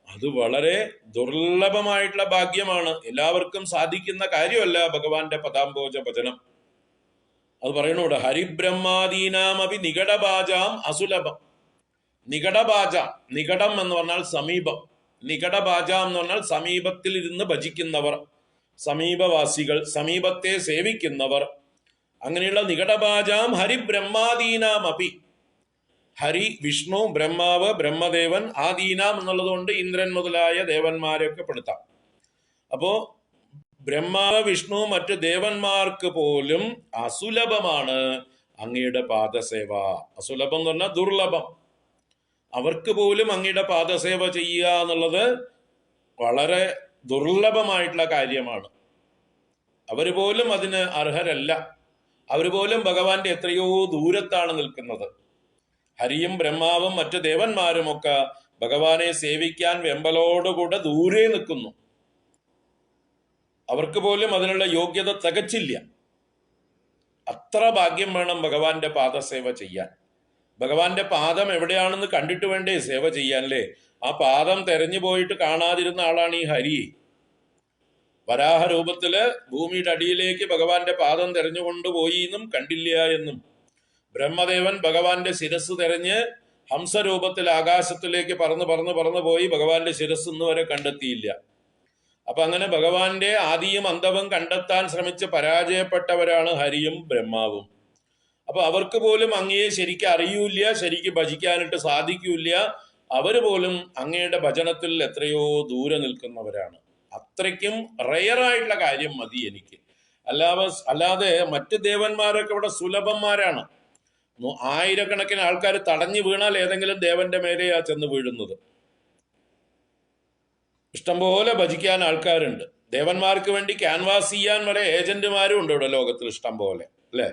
അത് വളരെ ദുർലഭമായിട്ടുള്ള ഭാഗ്യമാണ്. എല്ലാവർക്കും സാധിക്കുന്ന കാര്യമല്ല ഭഗവാന്റെ പദാംബോജ ഭജനം. അത് പറയണൂടെ, ഹരിബ്രഹ്മാദീനാമപി നികടഭാജാം അസുലഭം. നികടഭാജ, നികടം എന്ന് പറഞ്ഞാൽ സമീപം, നികടഭാജാം എന്ന് പറഞ്ഞാൽ സമീപത്തിൽ ഇരുന്ന് ഭജിക്കുന്നവർ, സമീപവാസികൾ, സമീപത്തെ സേവിക്കുന്നവർ. അങ്ങനെയുള്ള നികടഭാജാം ഹരിബ്രഹ്മാദീനാം അപി. ഹരി വിഷ്ണു, ബ്രഹ്മാവ്, ബ്രഹ്മദേവൻ, ആദീനാം എന്നുള്ളതുകൊണ്ട് ഇന്ദ്രൻ മുതലായ ദേവന്മാരെയൊക്കെ പെടുത്താം. അപ്പോ ബ്രഹ്മാവ്, വിഷ്ണു, മറ്റു ദേവന്മാർക്ക് പോലും അസുലഭമാണ് അങ്ങയുടെ പാദസേവ. അസുലഭം എന്ന് പറഞ്ഞാൽ ദുർലഭം. അവർക്ക് പോലും അങ്ങയുടെ പാദസേവ ചെയ്യുക എന്നുള്ളത് വളരെ ദുർലഭമായിട്ടുള്ള കാര്യമാണ്. അവർ പോലും അതിന് അർഹരല്ല. അവർ പോലും ഭഗവാന്റെ എത്രയോ ദൂരത്താണ് നിൽക്കുന്നത്. ഹരിയും ബ്രഹ്മാവും മറ്റു ദേവന്മാരും ഒക്കെ ഭഗവാനെ സേവിക്കാൻ വെമ്പലോടുകൂടെ ദൂരെ നിൽക്കുന്നു. അവർക്ക് പോലും അതിനുള്ള യോഗ്യത തികച്ചില്ല. അത്ര ഭാഗ്യം വേണം ഭഗവാന്റെ പാദസേവ ചെയ്യാൻ. ഭഗവാന്റെ പാദം എവിടെയാണെന്ന് കണ്ടിട്ട് വേണ്ടേ സേവ ചെയ്യാൻ, അല്ലേ? ആ പാദം തെരഞ്ഞു പോയിട്ട് കാണാതിരുന്ന ആളാണ് ഈ ഹരി. വരാഹ രൂപത്തില് ഭൂമിയുടെ അടിയിലേക്ക് ഭഗവാന്റെ പാദം തെരഞ്ഞുകൊണ്ടുപോയി എന്നും കണ്ടില്ല എന്നും, ബ്രഹ്മദേവൻ ഭഗവാന്റെ ശിരസ് തെരഞ്ഞ് ഹംസരൂപത്തിൽ ആകാശത്തിലേക്ക് പറന്ന് പോയി ഭഗവാന്റെ ശിരസ് ഇന്ന് വരെ കണ്ടെത്തിയില്ല. അപ്പൊ അങ്ങനെ ഭഗവാന്റെ ആദിയും അന്തവും കണ്ടെത്താൻ ശ്രമിച്ച് പരാജയപ്പെട്ടവരാണ് ഹരിയും ബ്രഹ്മാവും. അപ്പൊ അവർക്ക് പോലും അങ്ങയെ ശരിക്കും അറിയൂല, ശരിക്കും ഭജിക്കാനായിട്ട് സാധിക്കൂല. അവര് പോലും അങ്ങയുടെ ഭജനത്തിൽ എത്രയോ ദൂരെ നിൽക്കുന്നവരാണ്. അത്രയ്ക്കും റെയറായിട്ടുള്ള കാര്യം മതി എനിക്ക്. അല്ലാതെ മറ്റ് ദേവന്മാരൊക്കെ ഇവിടെ സുലഭന്മാരാണ്. ആയിരക്കണക്കിന് ആൾക്കാർ തടഞ്ഞു വീണാൽ ഏതെങ്കിലും ദേവന്റെ മേലെയാ ചെന്ന് വീഴുന്നത്. ഇഷ്ടംപോലെ ഭജിക്കാൻ ആൾക്കാരുണ്ട്. ദേവന്മാർക്ക് വേണ്ടി ക്യാൻവാസ് ചെയ്യാൻ വരെ ഏജന്റുമാരും ഉണ്ട് ഇവിടെ ലോകത്തിൽ ഇഷ്ടം പോലെ, അല്ലെ?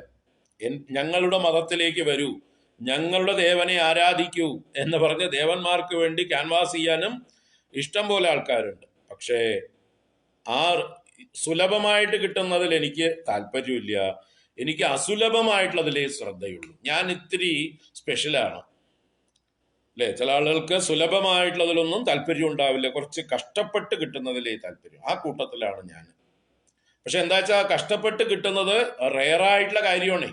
ഞങ്ങളുടെ മതത്തിലേക്ക് വരൂ, ഞങ്ങളുടെ ദേവനെ ആരാധിക്കൂ എന്ന് പറഞ്ഞ് ദേവന്മാർക്ക് വേണ്ടി ക്യാൻവാസ് ചെയ്യാനും ഇഷ്ടം പോലെ ആൾക്കാരുണ്ട്. പക്ഷേ ആ സുലഭമായിട്ട് കിട്ടുന്നതിൽ എനിക്ക് താല്പര്യമില്ല. എനിക്ക് അസുലഭമായിട്ടുള്ളതിലേ ശ്രദ്ധയുള്ളൂ. ഞാൻ ഇത്തിരി സ്പെഷ്യലാണ്, അല്ലെ? ചില ആളുകൾക്ക് സുലഭമായിട്ടുള്ളതിലൊന്നും താല്പര്യം ഉണ്ടാവില്ല, കുറച്ച് കഷ്ടപ്പെട്ട് കിട്ടുന്നതിലേ താല്പര്യം. ആ കൂട്ടത്തിലാണ് ഞാൻ. പക്ഷെ എന്താ വെച്ചാൽ കഷ്ടപ്പെട്ട് കിട്ടുന്നത് റെയറായിട്ടുള്ള കാര്യമാണ്.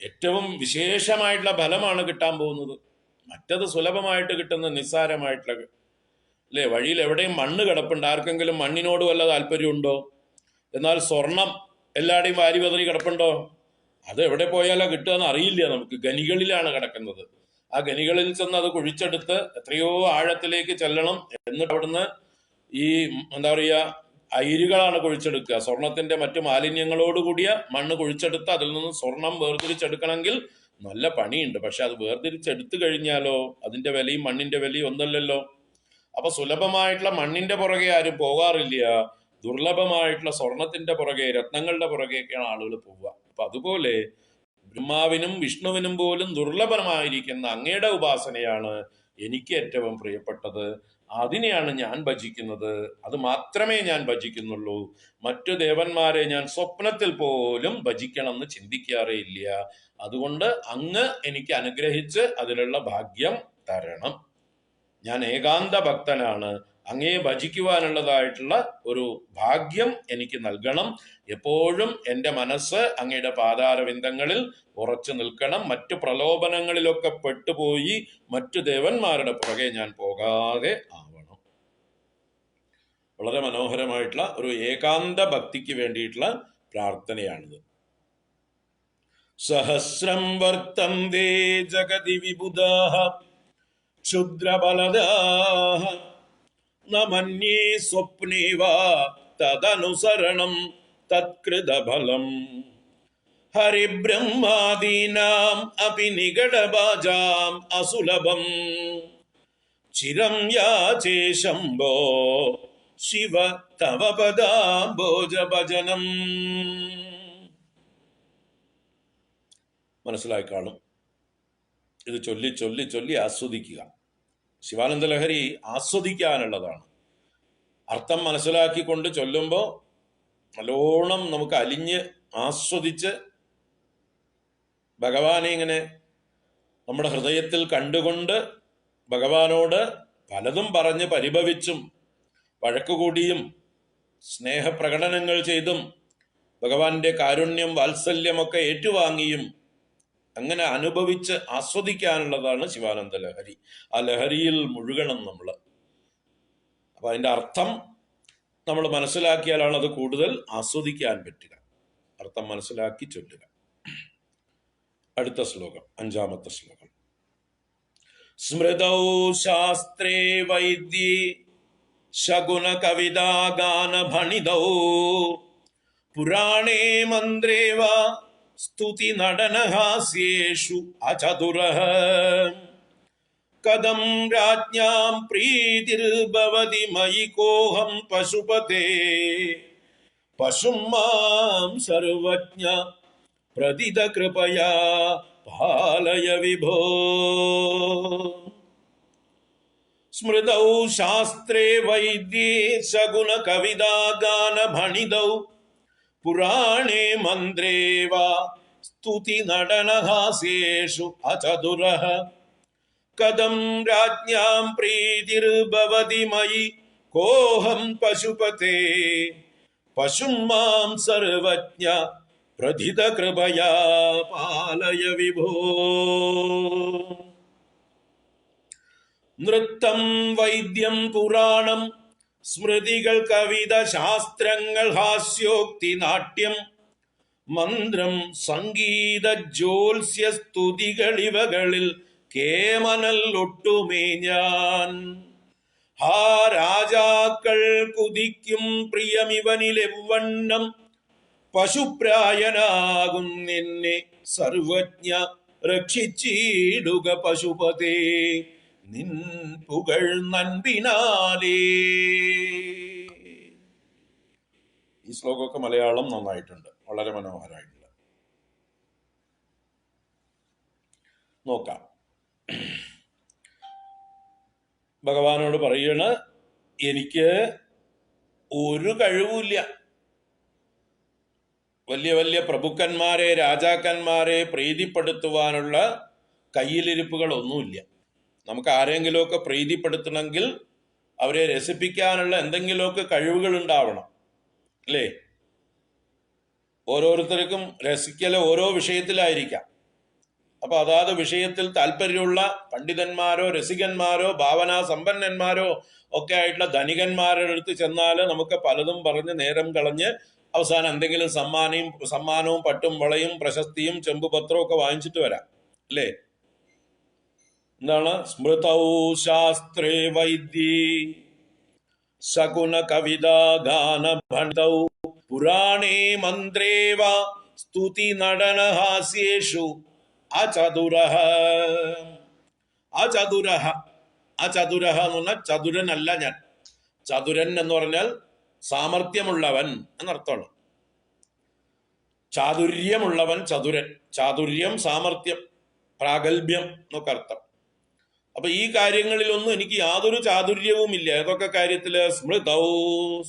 ഏറ്റവും വിശേഷമായിട്ടുള്ള ഫലമാണ് കിട്ടാൻ പോകുന്നത്. മറ്റത് സുലഭമായിട്ട് കിട്ടുന്ന നിസ്സാരമായിട്ടുള്ള, അല്ലേ? വഴിയിൽ എവിടെയും മണ്ണ് കിടപ്പുണ്ട്, ആർക്കെങ്കിലും മണ്ണിനോട് വല്ല താല്പര്യമുണ്ടോ? എന്നാൽ സ്വർണം എല്ലാവരുടെയും വാരി പതറി കിടപ്പുണ്ടോ? അത് എവിടെ പോയാലോ കിട്ടുകയെന്ന് അറിയില്ല. നമുക്ക് ഗനികളിലാണ് കിടക്കുന്നത്. ആ ഗനികളിൽ ചെന്ന് അത് കുഴിച്ചെടുത്ത് എത്രയോ ആഴത്തിലേക്ക് ചെല്ലണം. എന്നിട്ട് അവിടുന്ന് ഈ എന്താ പറയുക, അയിരുകളാണ് കുഴിച്ചെടുക്കുക. സ്വർണത്തിന്റെ മറ്റു മാലിന്യങ്ങളോട് കൂടിയ മണ്ണ് കുഴിച്ചെടുത്ത് അതിൽ നിന്ന് സ്വർണം വേർതിരിച്ചെടുക്കണമെങ്കിൽ നല്ല പണിയുണ്ട്. പക്ഷെ അത് വേർതിരിച്ചെടുത്തു കഴിഞ്ഞാലോ അതിന്റെ വിലയും മണ്ണിന്റെ വിലയും ഒന്നല്ലല്ലോ. അപ്പൊ സുലഭമായിട്ടുള്ള മണ്ണിന്റെ പുറകെ ആരും പോകാറില്ല. ദുർലഭമായിട്ടുള്ള സ്വർണത്തിന്റെ പുറകെ, രത്നങ്ങളുടെ പുറകെയൊക്കെയാണ് ആളുകൾ പോവുക. അപ്പൊ അതുപോലെ ബ്രഹ്മാവിനും വിഷ്ണുവിനും പോലും ദുർലഭമായിരിക്കുന്ന അങ്ങയുടെ ഉപാസനയാണ് എനിക്ക് ഏറ്റവും പ്രിയപ്പെട്ടത്. അതിനെയാണ് ഞാൻ ഭജിക്കുന്നത്. അത് മാത്രമേ ഞാൻ ഭജിക്കുന്നുള്ളൂ. മറ്റു ദേവന്മാരെ ഞാൻ സ്വപ്നത്തിൽ പോലും ഭജിക്കണം എന്ന് ചിന്തിക്കാറേ ഇല്ല. അതുകൊണ്ട് അങ്ങ് എനിക്ക് അനുഗ്രഹിച്ച് അതിനുള്ള ഭാഗ്യം തരണം. ഞാൻ ഏകാന്ത ഭക്തനാണ്. അങ്ങയെ ഭജിക്കുവാനുള്ളതായിട്ടുള്ള ഒരു ഭാഗ്യം എനിക്ക് നൽകണം. എപ്പോഴും എൻ്റെ മനസ്സ് അങ്ങയുടെ പാതാരവിന്ദങ്ങളിൽ ഉറച്ചു നിൽക്കണം. മറ്റു പ്രലോഭനങ്ങളിലൊക്കെ പെട്ടുപോയി മറ്റു ദേവന്മാരുടെ പുറകെ ഞാൻ പോകാതെ ആവണം. വളരെ മനോഹരമായിട്ടുള്ള ഒരു ഏകാന്ത ഭക്തിക്ക് വേണ്ടിയിട്ടുള്ള പ്രാർത്ഥനയാണിത്. സഹസ്രം വർത്തന്തേ ജഗതി വിബുധാഃ ക്ഷുദ്രബലദാഃ ന മന്യേ സ്വപ്നേ വാ തദനുസരണം തത്കൃതഫലം ഹരിബ്രഹ്മാദീനാം അപി നിഗഡഭാജാം അസുലഭം ചിരം യാചേ ശംഭോ ശിവ തവ പദാംബോജഭജനം. മനസ്സിലായി കാണും. ഇത് ചൊല്ലി ചൊല്ലി ചൊല്ലി ആസ്വദിക്കുക. ശിവാനന്ദ ലഹരി ആസ്വദിക്കാനുള്ളതാണ്. അർത്ഥം മനസ്സിലാക്കിക്കൊണ്ട് ചൊല്ലുമ്പോൾ നല്ലോണം നമുക്ക് അലിഞ്ഞ് ആസ്വദിച്ച് ഭഗവാനെ ഇങ്ങനെ നമ്മുടെ ഹൃദയത്തിൽ കണ്ടുകൊണ്ട് ഭഗവാനോട് പലതും പറഞ്ഞ് പരിഭവിച്ചും വഴക്കുകൂടിയും സ്നേഹപ്രകടനങ്ങൾ ചെയ്തും ഭഗവാന്റെ കാരുണ്യം വാത്സല്യമൊക്കെ ഏറ്റുവാങ്ങിയും അങ്ങനെ അനുഭവിച്ച് ആസ്വദിക്കാനുള്ളതാണ് ശിവാനന്ദ ലഹരി. ആ ലഹരിയിൽ മുഴുകണം നമ്മൾ. അപ്പൊ അതിന്റെ അർത്ഥം നമ്മൾ മനസ്സിലാക്കിയാലാണ് അത് കൂടുതൽ ആസ്വദിക്കാൻ പറ്റുക. അർത്ഥം മനസ്സിലാക്കി ചൊല്ലുക. അടുത്ത ശ്ലോകം, 5-ാമത്തെ ശ്ലോകം. സ്മൃതൗ ശാസ്ത്രേ വൈദ്യേ ശകുന കവിതാ ഗാന ഭണിതൗ പുരാണേ മന്ത്രേ വാ സ്തുതി നടനഹാസ്യേഷു അചതുരഃ കഥം രാജ്ഞാം പ്രീതിർഭവതി മയി കോഹം പശുപതേ പശും മാം സർവജ്ഞ പ്രദിത കൃപയാ പാലയ വിഭോ. സ്മൃതൗ ശാസ്ത്രേ വൈദ്യേ ശകുന കവിതാ ഗാന ഭണിതൗ പുരാണേ മന്ത്രേ വാ സ്തുതി നടനഹാസ്യേഷു അചതുരഃ കഥം രാജ്ഞാം പ്രീതിർഭവതി മയി കോഹം പശുപതേ പശും മാം സർവജ്ഞ പ്രധിത കൃപയാ പാലയ വിഭോ. നൃത്തം വൈദ്യം പുരാണം സ്മൃതികൾ കവിത ശാസ്ത്രങ്ങൾ ഹാസ്യോക്തി നാട്യം മന്ത്രം സംഗീത ജ്യോത്സ്യ സ്തുതികളിവകളിൽ കേമനൽ ഒട്ടുമേ ഞാൻ. ഹാ രാജാക്കൾ കുതിക്കും പ്രിയമിവനിലെവണ്ണം പശുപ്രായനാകും നിന്നെ സർവജ്ഞ രക്ഷിച്ചിടുക പശുപതേ നിൻ പുകൾ നൻപിനാലേ. ഈ ശ്ലോകമൊക്കെ മലയാളം നന്നായിട്ടുണ്ട്, വളരെ മനോഹരമായിട്ടുണ്ട്. നോക്കാം. ഭഗവാനോട് പറയണ, എനിക്ക് ഒരു കഴിവുമില്ല. വലിയ വലിയ പ്രഭുക്കന്മാരെ രാജാക്കന്മാരെ പ്രീതിപ്പെടുത്തുവാനുള്ള കയ്യിലിരിപ്പുകളൊന്നുമില്ല. നമുക്ക് ആരെങ്കിലുമൊക്കെ പ്രീതിപ്പെടുത്തണമെങ്കിൽ അവരെ രസിപ്പിക്കാനുള്ള എന്തെങ്കിലുമൊക്കെ കഴിവുകൾ ഉണ്ടാവണം, അല്ലേ? ഓരോരുത്തർക്കും രസിക്കൽ ഓരോ വിഷയത്തിലായിരിക്കാം. അപ്പൊ അതാത് വിഷയത്തിൽ താല്പര്യമുള്ള പണ്ഡിതന്മാരോ രസികന്മാരോ ഭാവനാ സമ്പന്നന്മാരോ ഒക്കെ ആയിട്ടുള്ള ധനികന്മാരുടെ അടുത്ത് ചെന്നാല് നമുക്ക് പലതും പറഞ്ഞ് നേരം കളഞ്ഞ് അവസാനം എന്തെങ്കിലും സമ്മാനവും പട്ടും വളയും പ്രശസ്തിയും ചെമ്പുപത്രവും ഒക്കെ വാങ്ങിച്ചിട്ട് വരാം, അല്ലേ? എന്താണ്? സ്മൃതൗ ശാസ്ത്രേ വൈദ്യേ ശകുന കവിത ഗാന ഭണ്ഡൗ പുരാണേ മന്ത്രേവ സ്തുതി നടന ഹാസ്യേഷു അചതുരഃ. അചതുരഃ, അചതുരഃ എന്ന് പറഞ്ഞാൽ ചതുരനല്ല ഞാൻ. ചതുരൻ എന്ന് പറഞ്ഞാൽ സാമർഥ്യമുള്ളവൻ എന്നർത്ഥമാണ്. ചാതുര്യമുള്ളവൻ ചതുരൻ. ചാതുര്യം, സാമർഥ്യം, പ്രാഗൽഭ്യം എന്നൊക്കെ അർത്ഥം. അപ്പൊ ഈ കാര്യങ്ങളിലൊന്നും എനിക്ക് യാതൊരു ചാതുര്യവുമില്ല. ഏതൊക്കെ കാര്യത്തില്? സ്മൃതൗ,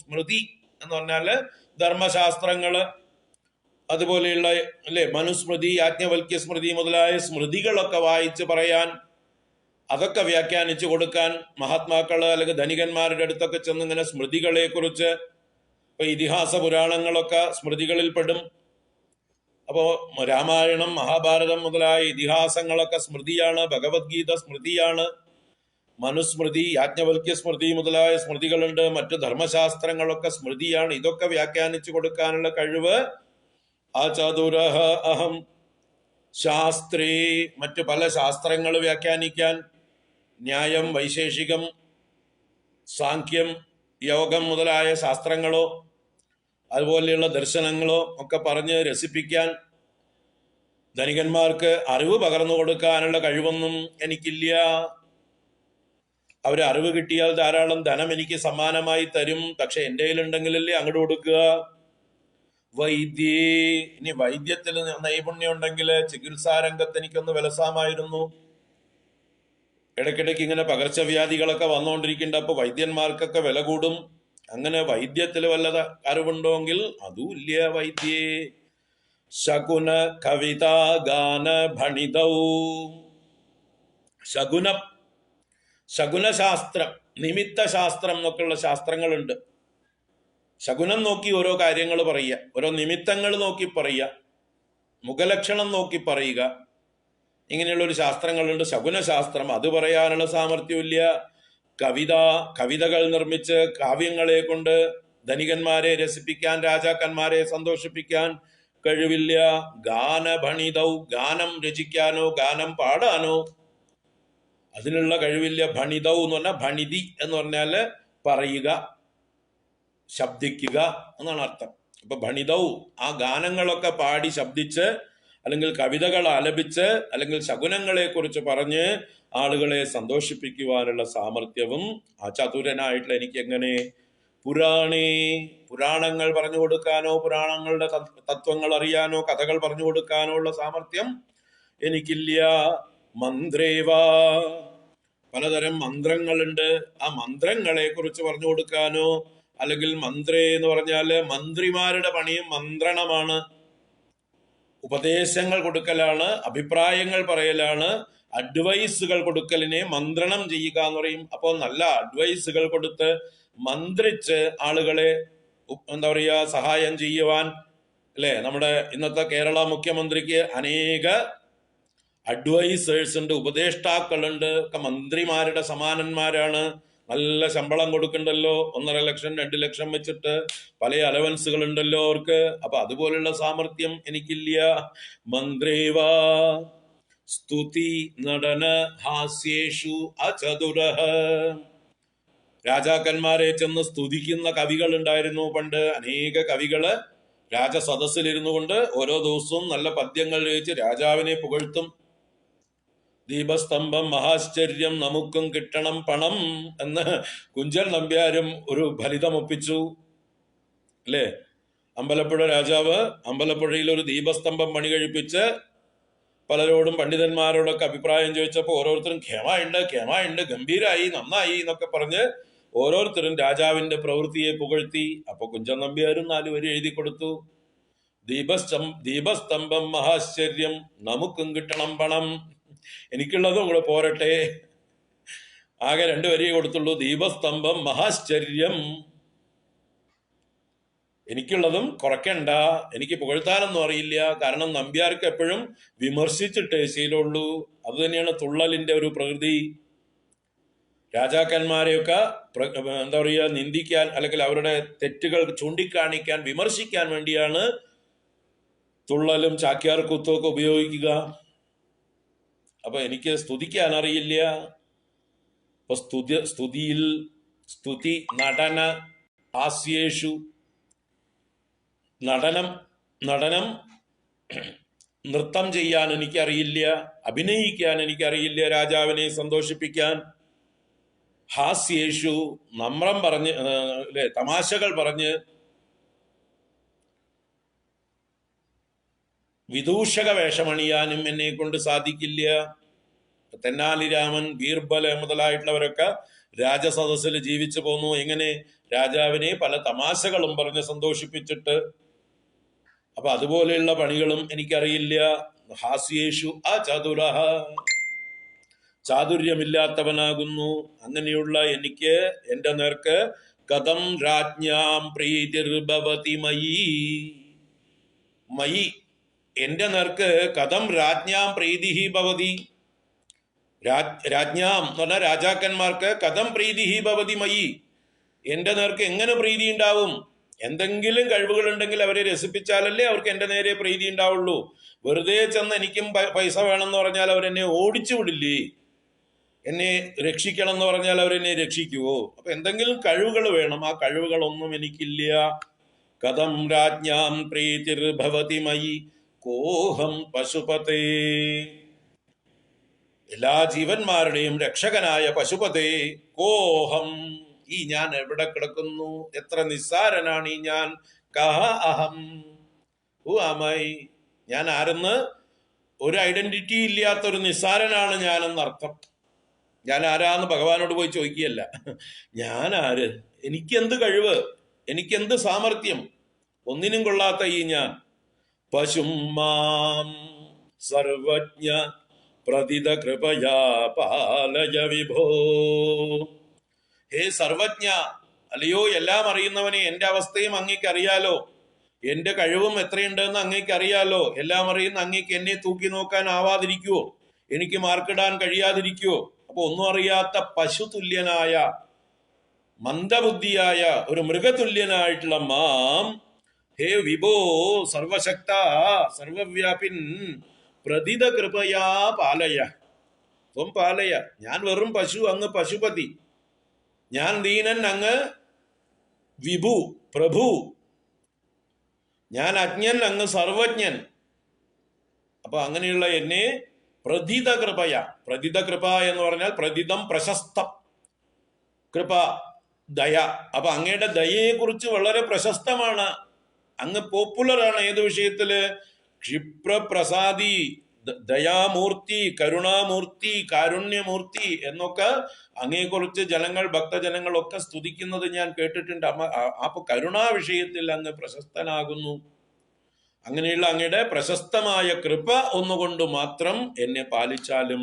സ്മൃതി എന്ന് പറഞ്ഞാല് ധർമ്മശാസ്ത്രങ്ങള്, അതുപോലെയുള്ള അല്ലെ മനുസ്മൃതി, യാജ്ഞവൽക്യ സ്മൃതി മുതലായ സ്മൃതികളൊക്കെ വായിച്ച് പറയാൻ, അതൊക്കെ വ്യാഖ്യാനിച്ചു കൊടുക്കാൻ മഹാത്മാക്കള് അല്ലെങ്കിൽ ധനികന്മാരുടെ അടുത്തൊക്കെ ചെന്ന് ഇങ്ങനെ സ്മൃതികളെ കുറിച്ച്, ഇപ്പൊ ഇതിഹാസ പുരാണങ്ങളൊക്കെ സ്മൃതികളിൽ പെടും. അപ്പോ രാമായണം, മഹാഭാരതം മുതലായ ഇതിഹാസങ്ങളൊക്കെ സ്മൃതിയാണ്. ഭഗവത്ഗീത സ്മൃതിയാണ്. മനുസ്മൃതി, യാജ്ഞവൽക്യ സ്മൃതി മുതലായ സ്മൃതികളുണ്ട്. മറ്റു ധർമ്മശാസ്ത്രങ്ങളൊക്കെ സ്മൃതിയാണ്. ഇതൊക്കെ വ്യാഖ്യാനിച്ചു കൊടുക്കാനുള്ള കഴിവ് അചതുരഃ അഹം. ശാസ്ത്രേ, മറ്റു പല ശാസ്ത്രങ്ങൾ വ്യാഖ്യാനിക്കാൻ, ന്യായം, വൈശേഷികം, സാഖ്യം, യോഗം മുതലായ ശാസ്ത്രങ്ങളോ അതുപോലെയുള്ള ദർശനങ്ങളോ ഒക്കെ പറഞ്ഞ് രസിപ്പിക്കാൻ, ധനികന്മാർക്ക് അറിവ് പകർന്നു കൊടുക്കാനുള്ള കഴിവൊന്നും എനിക്കില്ല. അവര് അറിവ് കിട്ടിയാൽ ധാരാളം ധനം എനിക്ക് സമ്മാനമായി തരും. പക്ഷെ എൻ്റെ കയ്യിലുണ്ടെങ്കിലല്ലേ അങ്ങോട്ട് കൊടുക്കുക. വൈദ്യേ, ഇനി വൈദ്യത്തിൽ നൈപുണ്യം ഉണ്ടെങ്കിൽ ചികിത്സാരംഗത്ത് എനിക്കൊന്ന് വിലസാമായിരുന്നു. ഇടയ്ക്കിടയ്ക്ക് ഇങ്ങനെ പകർച്ചവ്യാധികളൊക്കെ വന്നുകൊണ്ടിരിക്കുന്നുണ്ട്. അപ്പൊ വൈദ്യന്മാർക്കൊക്കെ വില കൂടും. അങ്ങനെ വൈദ്യത്തിൽ വല്ല അറിവുണ്ടോങ്കിൽ അതും ഇല്ല. വൈദ്യേ ശകുന കവിത ഗാന ഭണിതൗ. ശകുനം, ശകുനശാസ്ത്രം, നിമിത്ത ശാസ്ത്രം എന്നൊക്കെയുള്ള ശാസ്ത്രങ്ങളുണ്ട്. ശകുനം നോക്കി ഓരോ കാര്യങ്ങൾ പറയുക, ഓരോ നിമിത്തങ്ങൾ നോക്കി പറയുക, മുഖലക്ഷണം നോക്കി പറയുക, ഇങ്ങനെയുള്ള ഒരു ശാസ്ത്രങ്ങളുണ്ട്. ശകുനശാസ്ത്രം, അത് പറയാനുള്ള സാമർഥ്യമില്ല. കവിതകൾ നിർമ്മിച്ച് കാവ്യങ്ങളെ കൊണ്ട് ധനികന്മാരെ രസിപ്പിക്കാൻ, രാജാക്കന്മാരെ സന്തോഷിപ്പിക്കാൻ കഴിവില്ല. ഗാനഭണിതൗ, ഗാനം രചിക്കാനോ ഗാനം പാടാനോ അതിനുള്ള കഴിവില്ല. ഭണിതൗ എന്ന് പറഞ്ഞാൽ, ഭണിതി എന്ന് പറഞ്ഞാല് പറയുക, ശബ്ദിക്കുക എന്നാണ് അർത്ഥം. അപ്പൊ ഭണിതൗ, ആ ഗാനങ്ങളൊക്കെ പാടി ശബ്ദിച്ച് അല്ലെങ്കിൽ കവിതകൾ ആലപിച്ച് അല്ലെങ്കിൽ ശകുനങ്ങളെ കുറിച്ച് പറഞ്ഞ് ആളുകളെ സന്തോഷിപ്പിക്കുവാനുള്ള സാമർഥ്യവും ആ ചതുരനായിട്ടുള്ള എനിക്ക് എങ്ങനെ? പുരാണേ, പുരാണങ്ങൾ പറഞ്ഞു കൊടുക്കാനോ പുരാണങ്ങളുടെ തത്വങ്ങൾ അറിയാനോ കഥകൾ പറഞ്ഞു കൊടുക്കാനോ ഉള്ള സാമർഥ്യം എനിക്കില്ല. മന്ത്രേവ, പലതരം മന്ത്രങ്ങളുണ്ട്. ആ മന്ത്രങ്ങളെ കുറിച്ച് പറഞ്ഞു കൊടുക്കാനോ, അല്ലെങ്കിൽ മന്ത്രേ എന്ന് പറഞ്ഞാല് മന്ത്രിമാരുടെ പണിയും മന്ത്രണമാണ്. ഉപദേശങ്ങൾ കൊടുക്കലാണ്, അഭിപ്രായങ്ങൾ പറയലാണ്, അഡ്വൈസുകൾ കൊടുക്കലിനെ മന്ത്രണം ചെയ്യുക എന്ന് പറയും. അപ്പോൾ നല്ല അഡ്വൈസുകൾ കൊടുത്ത് മന്ത്രിച്ച് ആളുകളെ എന്താ പറയുക, സഹായം ചെയ്യുവാൻ, അല്ലെ? നമ്മുടെ ഇന്നത്തെ കേരള മുഖ്യമന്ത്രിക്ക് അനേക അഡ്വൈസേഴ്സ് ഉണ്ട്, ഉപദേഷ്ടാക്കളുണ്ട്, ഒക്കെ മന്ത്രിമാരുടെ സമാനന്മാരാണ്. നല്ല ശമ്പളം കൊടുക്കണ്ടല്ലോ, 1.5 ലക്ഷം 2 ലക്ഷം വെച്ചിട്ട് പല അലവൻസുകൾ ഉണ്ടല്ലോ അവർക്ക്. അപ്പൊ അതുപോലുള്ള സാമർഥ്യം എനിക്കില്ല. മന്ത്രേവ സ്തുതി നടന ഹാസ്യേഷു അചതുരഃ. രാജാക്കന്മാരെ ചെന്ന് സ്തുതിക്കുന്ന കവികൾ ഉണ്ടായിരുന്നു പണ്ട്. അനേക കവികള് രാജസദസ്സിലിരുന്നു കൊണ്ട് ഓരോ ദിവസവും നല്ല പദ്യങ്ങൾ രചിച്ച് രാജാവിനെ പുകഴ്ത്തും. ദീപസ്തംഭം മഹാശ്ചര്യം, നമുക്കും കിട്ടണം പണം എന്ന് കുഞ്ചൻ നമ്പ്യാരും ഒരു ഫലിതം ഒപ്പിച്ചു, അല്ലേ? അമ്പലപ്പുഴ രാജാവ് അമ്പലപ്പുഴയിൽ ഒരു ദീപസ്തംഭം പണി കഴിപ്പിച്ച് പലരോടും പണ്ഡിതന്മാരോടൊക്കെ അഭിപ്രായം ചോദിച്ചപ്പോൾ ഓരോരുത്തരും ഖേമയുണ്ട്, ഗംഭീരായി, നന്നായി എന്നൊക്കെ പറഞ്ഞ് ഓരോരുത്തരും രാജാവിന്റെ പ്രവൃത്തിയെ പുകഴ്ത്തി. അപ്പൊ കുഞ്ചൻ നമ്പ്യാരും 4 വരി എഴുതി കൊടുത്തു. ദീപസ്തംഭം മഹാശ്ചര്യം, നമുക്കും കിട്ടണം പണം. എനിക്കുള്ളതും കൂടെ പോരട്ടെ. ആകെ 2 വരിയെ കൊടുത്തുള്ളൂ. ദീപസ്തംഭം മഹാശ്ചര്യം. എനിക്കുള്ളതും കുറയ്ക്കണ്ട. എനിക്ക് പുകഴ്ത്താനൊന്നും അറിയില്ല. കാരണം നമ്പ്യാർക്ക് എപ്പോഴും വിമർശിച്ചിട്ടേ ശീലമുള്ളൂ. അത് തന്നെയാണ് തുള്ളലിന്റെ ഒരു പ്രകൃതി. രാജാക്കന്മാരെയൊക്കെ എന്താ പറയുക, നിന്ദിക്കാൻ അല്ലെങ്കിൽ അവരുടെ തെറ്റുകൾ ചൂണ്ടിക്കാണിക്കാൻ, വിമർശിക്കാൻ വേണ്ടിയാണ് തുള്ളലും ചാക്യാർ കൂത്തും ഒക്കെ ഉപയോഗിക്കുക. അപ്പൊ എനിക്ക് സ്തുതിക്കാൻ അറിയില്ല. അപ്പൊ സ്തുതി നടന ഹാസ്യേഷു, നടനം നൃത്തം ചെയ്യാൻ എനിക്കറിയില്ല, അഭിനയിക്കാൻ എനിക്കറിയില്ല, രാജാവിനെ സന്തോഷിപ്പിക്കാൻ. ഹാസ്യേഷു, നമ്രം പറഞ്ഞ് അല്ലെ, തമാശകൾ പറഞ്ഞ് വിദൂഷക വേഷമണിയാനും എന്നെ കൊണ്ട് സാധിക്കില്ല. തെന്നാലി രാമൻ, ബീർബൽ മുതലായിട്ടുള്ളവരൊക്കെ രാജസദസ്സിൽ ജീവിച്ചു പോന്നു. എങ്ങനെ? രാജാവിനെ പല തമാശകളും പറഞ്ഞ് സന്തോഷിപ്പിച്ചിട്ട്. അപ്പൊ അതുപോലെയുള്ള പണികളും എനിക്കറിയില്ല. ഹാസ്യേഷു അചതുരഃ, ചാതുര്യമില്ലാത്തവനാകുന്നു. അങ്ങനെയുള്ള എനിക്ക് എന്റെ നേർക്ക് കഥം രാജ്ഞാം പ്രീതിർഭവതി മയി, മയി എന്റെ നേർക്ക് കഥം രാജ്ഞാം പ്രീതിഹി ഭവതി, രാജ്ഞാം എന്ന് പറഞ്ഞാൽ രാജാക്കന്മാർക്ക് കഥം പ്രീതിഹി ഭവതി മയി, എന്റെ നേർക്ക് എങ്ങനെ പ്രീതി ഉണ്ടാവും? എന്തെങ്കിലും കഴിവുകൾ ഉണ്ടെങ്കിൽ അവരെ രസിപ്പിച്ചാലല്ലേ അവർക്ക് എന്റെ നേരെ പ്രീതി ഉണ്ടാവുള്ളൂ. വെറുതെ ചെന്ന് എനിക്കും പൈസ വേണമെന്ന് പറഞ്ഞാൽ അവരെന്നെ ഓടിച്ചു വിടില്ലേ? എന്നെ രക്ഷിക്കണം എന്ന് പറഞ്ഞാൽ അവരെന്നെ രക്ഷിക്കുവോ? അപ്പൊ എന്തെങ്കിലും കഴിവുകൾ വേണം. ആ കഴിവുകളൊന്നും എനിക്കില്ല. കഥം രാജ്ഞാം പ്രീതിർഭവതി മയി കോഹം പശുപതേ, എല്ലാ ജീവന്മാരുടെയും രക്ഷകനായ പശുപതേ, കോഹം, ഈ ഞാൻ എവിടെ കിടക്കുന്നു? എത്ര നിസ്സാരനാണ് ഈ ഞാൻ. കഹ അഹം, ഹു ആമൈ, ഞാൻ ആരെന്ന് ഒരു ഐഡന്റിറ്റി ഇല്ലാത്തൊരു നിസ്സാരനാണ് ഞാനെന്നർത്ഥം. ഞാൻ ആരാന്ന് ഭഗവാനോട് പോയി ചോദിക്കുകയല്ല. ഞാൻ ആര്? എനിക്കെന്ത് കഴിവ്? എനിക്കെന്ത് സാമർഥ്യം? ഒന്നിനും കൊള്ളാത്ത ഈ ഞാൻ. പശും മാം സർവജ്ഞ പ്രതിത കൃപയാ പാലയ വിഭോ, ഹേ സർവജ്ഞ, അല്ലയോ എല്ലാം അറിയുന്നവനെ, എന്റെ അവസ്ഥയും അങ്ങേക്ക് അറിയാലോ, എന്റെ കഴിവും എത്രയുണ്ടെന്ന് അങ്ങേക്ക് അറിയാലോ. എല്ലാം അറിയുന്ന അങ്ങേക്ക് എന്നെ തൂക്കി നോക്കാൻ ആവാതിരിക്കുവോ? എനിക്ക് മാർക്കിടാൻ കഴിയാതിരിക്കുവോ? അപ്പൊ ഒന്നും അറിയാത്ത പശു തുല്യനായ, മന്ദബുദ്ധിയായ, ഒരു മൃഗതുല്യനായിട്ടുള്ള മാം, ഹേ വിഭോ സർവശക്ത സർവവ്യാപിൻ പ്രതിത കൃപയാ പാലയ, ത്വം പാലയ. ഞാൻ വെറും പശു, അങ്ങ് പശുപതി. ഞാൻ ദീനൻ, അങ്ങ് വിഭു പ്രഭു. ഞാൻ അജ്ഞൻ, അങ്ങ് സർവജ്ഞൻ. അപ്പൊ അങ്ങനെയുള്ള എന്നെ പ്രതിത കൃപയ, പ്രതിത കൃപ എന്ന് പറഞ്ഞാൽ പ്രതിതം പ്രശസ്തം, കൃപ ദയ. അപ്പൊ അങ്ങയുടെ ദയയെ കുറിച്ച് വളരെ പ്രശസ്തമാണ്. അങ്ങ് പോപ്പുലറാണ്. ഏത് വിഷയത്തില്? ക്ഷിപ്രപ്രസാദി, ദയാമൂർത്തി, കരുണാമൂർത്തി, കാരുണ്യമൂർത്തി എന്നൊക്കെ അങ്ങയെക്കുറിച്ച് ജനങ്ങൾ, ഭക്തജനങ്ങളൊക്കെ സ്തുതിക്കുന്നത് ഞാൻ കേട്ടിട്ടുണ്ട്. അപ്പൊ കരുണാ വിഷയത്തിൽ അങ്ങ് പ്രശസ്തനാകുന്നു. അങ്ങനെയുള്ള അങ്ങയുടെ പ്രശസ്തമായ കൃപ ഒന്നുകൊണ്ട് മാത്രം എന്നെ പാലിച്ചാലും,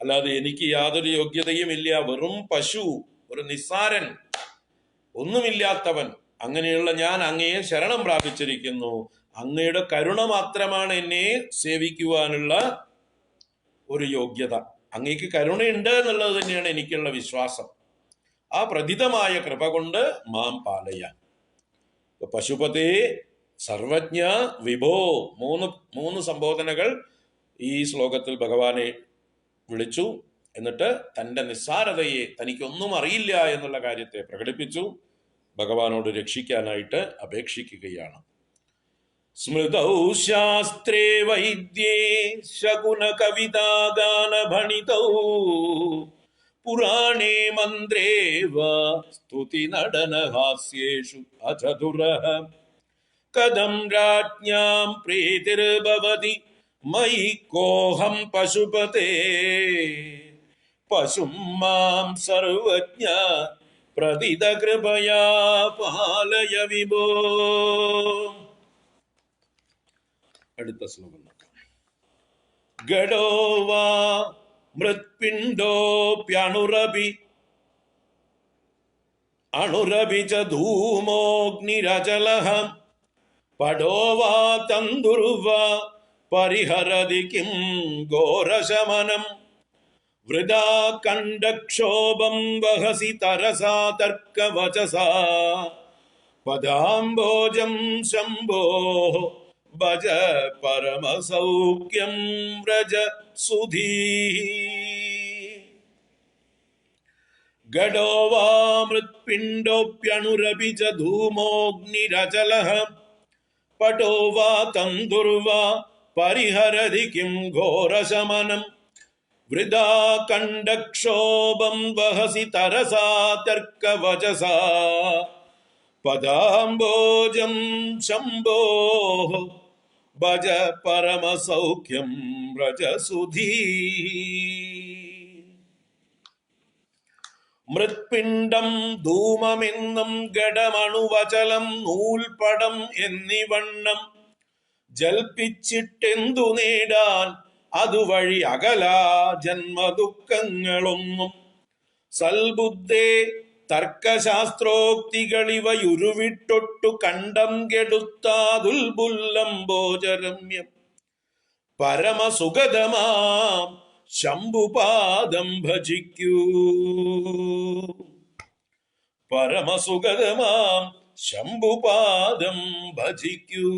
അല്ലാതെ എനിക്ക് യാതൊരു യോഗ്യതയും ഇല്ല. വെറും പശു, ഒരു നിസ്സാരൻ, ഒന്നുമില്ലാത്തവൻ. അങ്ങനെയുള്ള ഞാൻ അങ്ങയെ ശരണം പ്രാപിച്ചിരിക്കുന്നു. അങ്ങയുടെ കരുണ മാത്രമാണ് എന്നെ സേവിക്കുവാനുള്ള ഒരു യോഗ്യത. അങ്ങേക്ക് കരുണയുണ്ട് എന്നുള്ളത് തന്നെയാണ് എനിക്കുള്ള വിശ്വാസം. ആ പ്രതിതമായ കൃപ കൊണ്ട് മാം പാലയ. പശുപതേ, സർവജ്ഞ, വിഭോ, മൂന്ന് സംബോധനകൾ ഈ ശ്ലോകത്തിൽ ഭഗവാനെ വിളിച്ചു. എന്നിട്ട് തന്റെ നിസ്സാരതയെ, തനിക്കൊന്നും അറിയില്ല എന്നുള്ള കാര്യത്തെ പ്രകടിപ്പിച്ചു. ഭഗവാനോട് രക്ഷിക്കാനായിട്ട് അപേക്ഷിക്കുകയാണ്. സ്മൃതൗ ശാസ്ത്രേ വൈദ്യേ ശകുന കവിതാ ഗാന ഭണിതൗ പുരാണേ മന്ത്രേ വാ സ്തുതി നടന ഹാസ്യേഷു അചതുരഃ കഥം രാജ്ഞാം പ്രീതിർഭവതി മയി കോഹം പശുപതേ പശും മാം സർവജ്ഞ പ്രതിത കൃപയാ പാലയ വിഭോ. അടുത്ത ശ്ലോകം നോക്കാം. ഗഡോ വാ മൃത്പിണ്ഡോപ്യണുരപി അണുരപി ച ധൂമോഗ്നിരചലഃ പടോ വാ തന്തുർവാ പരിഹരതി കിം ഘോരശമനം വൃഥാ കണ്ഠക്ഷോഭം വഹസി തരസാ തർക്കവചസാ പദാംബോജം ശംഭോ ഭജ പരമസൗഖ്യം വ്രജ സുധീ ഗഡോ വാ മൃത്പിണ്ഡോപ്യണുരപി ച ധൂമോഗ്നിരചലഃ പടോ വാ തന്തുർവാ പരിഹരതി കിം ഘോരശമനം വൃഥാ കണ്ഠക്ഷോഭം വഹസി തരസാ തർക്കവചസാ പദാംബോജം ശംഭോ ഭജ പരമസൗഖ്യം വ്രജസുധീ മൃത്പിണ്ഡം ധൂമമെന്നും ഘടമണുവചലം നൂൽപടം എന്നിവണ്ണം ജൽപ്പിച്ചിട്ടെന്തു നേടാൻ അതുവഴി അകലാ ജന്മദുഃഖങ്ങളൊന്നും സൽബുദ്ധേ തർക്കശാസ്ത്രോക്തികളിവയുരുവിട്ടൊട്ടു കണ്ടം കെടുത്താതുൽബുല്ലംബോജരമ്യം പരമസുഗതമാം ശംഭുപാദം ഭജിക്കൂ പരമസുഗതമാം ശംഭുപാദം ഭജിക്കൂ.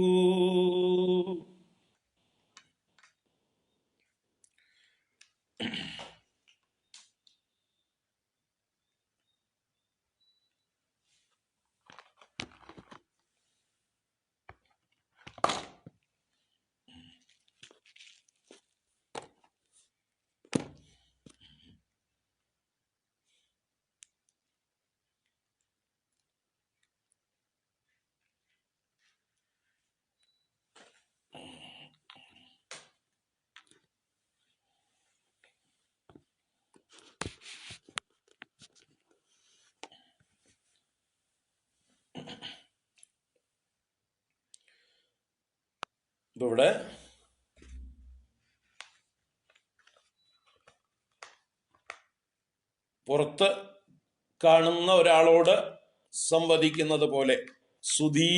ഇപ്പൊ ഇവിടെ പുറത്ത് കാണുന്ന ഒരാളോട് സംവദിക്കുന്നത് പോലെ സുധീ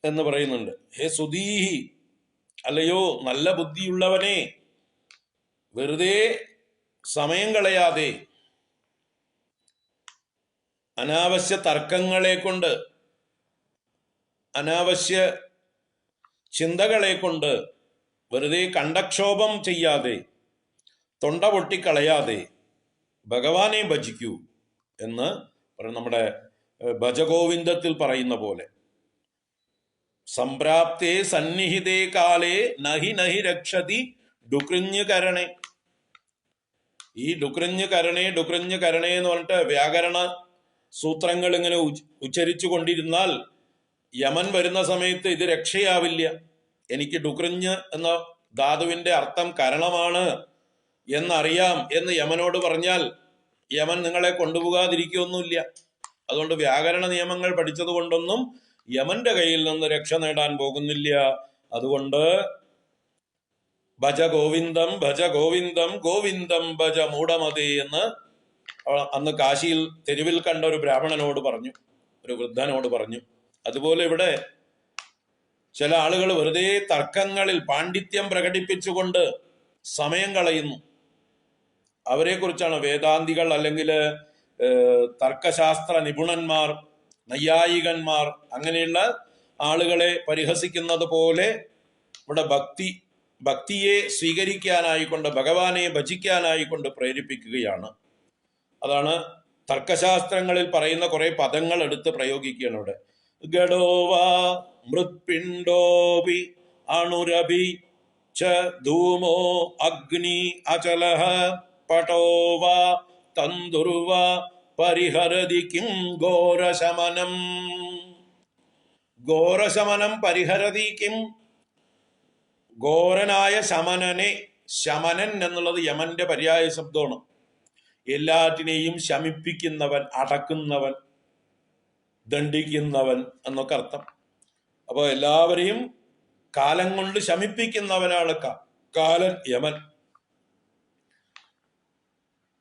എന്ന് പറയുന്നുണ്ട്. ഹേ സുധീഹി, അല്ലയോ നല്ല ബുദ്ധിയുള്ളവനെ, വെറുതെ സമയം കളയാതെ അനാവശ്യ തർക്കങ്ങളെ കൊണ്ട്, അനാവശ്യ ചിന്തകളെ കൊണ്ട് വെറുതെ കണ്ടക്ഷോഭം ചെയ്യാതെ, തൊണ്ട പൊട്ടിക്കളയാതെ ഭഗവാനെ ഭജിക്കൂ എന്ന് നമ്മുടെ ഭജഗോവിന്ദത്തിൽ പറയുന്ന പോലെ. സംപ്രാപ്തേ സന്നിഹിതേ കാലേ നഹി നഹി രക്ഷതി ഡുകൃഞ്ഞ് കരണേ. ഈ ഡുകൃഞ്ഞ് കരണേ ഡുകൃഞ്ഞ് കരണേ എന്ന് പറഞ്ഞിട്ട് വ്യാകരണ സൂത്രങ്ങൾ ഇങ്ങനെ ഉച്ചരിച്ചു കൊണ്ടിരുന്നാൽ യമൻ വരുന്ന സമയത്ത് ഇത് രക്ഷയാവില്ല. എനിക്ക് ഡുകൃഞ്ഞ് എന്ന ധാതുവിന്റെ അർത്ഥം കരണമാണ് എന്നറിയാം എന്ന് യമനോട് പറഞ്ഞാൽ യമൻ നിങ്ങളെ കൊണ്ടുപോകാതിരിക്കുകയൊന്നുമില്ല. അതുകൊണ്ട് വ്യാകരണ നിയമങ്ങൾ പഠിച്ചത് കൊണ്ടൊന്നും യമന്റെ കയ്യിൽ നിന്ന് രക്ഷ നേടാൻ പോകുന്നില്ല. അതുകൊണ്ട് ഭജ ഗോവിന്ദം ഭജ ഗോവിന്ദം ഗോവിന്ദം ഭജ മൂഢമതേ എന്ന് അന്ന് കാശിയിൽ തെരുവിൽ കണ്ട ഒരു ബ്രാഹ്മണനോട് പറഞ്ഞു, ഒരു വൃദ്ധനോട് പറഞ്ഞു. അതുപോലെ ഇവിടെ ചില ആളുകൾ വെറുതെ തർക്കങ്ങളിൽ പാണ്ഡിത്യം പ്രകടിപ്പിച്ചുകൊണ്ട് സമയം കളയുന്നു. അവരെ കുറിച്ചാണ് വേദാന്തികൾ അല്ലെങ്കിൽ തർക്കശാസ്ത്ര നിപുണന്മാർ, നൈയായികന്മാർ അങ്ങനെയുള്ള ആളുകളെ പരിഹസിക്കുന്നത് പോലെ ഇവിടെ ഭക്തിയെ സ്വീകരിക്കാനായിക്കൊണ്ട്, ഭഗവാനെ ഭജിക്കാനായിക്കൊണ്ട് പ്രേരിപ്പിക്കുകയാണ്. അതാണ് തർക്കശാസ്ത്രങ്ങളിൽ പറയുന്ന കുറെ പദങ്ങൾ എടുത്ത് പ്രയോഗിക്കുകയാണ് ഇവിടെ. ഗഡോവാ മൃത്പിണ്ഡോപി അണുരഭി ച ധൂമോ അഗ്നി അചലഃ പടോവാ തന്തുർവാ പരിഹരതി കിം ഘോരശമനം. ഘോരശമനം പരിഹരതി കിം. ഘോരനായ ശമനനെ, ശമനൻ എന്നുള്ളത് യമന്റെ പര്യായ ശബ്ദമാണ്. എല്ലാറ്റിനെയും ശമിപ്പിക്കുന്നവൻ, അടക്കുന്നവൻ, ദണ്ഡിക്കുന്നവൻ എന്നൊക്കെ അർത്ഥം. അപ്പൊ എല്ലാവരെയും കാലം കൊണ്ട് ശമിപ്പിക്കുന്നവനാണ് കാലൻ, യമൻ.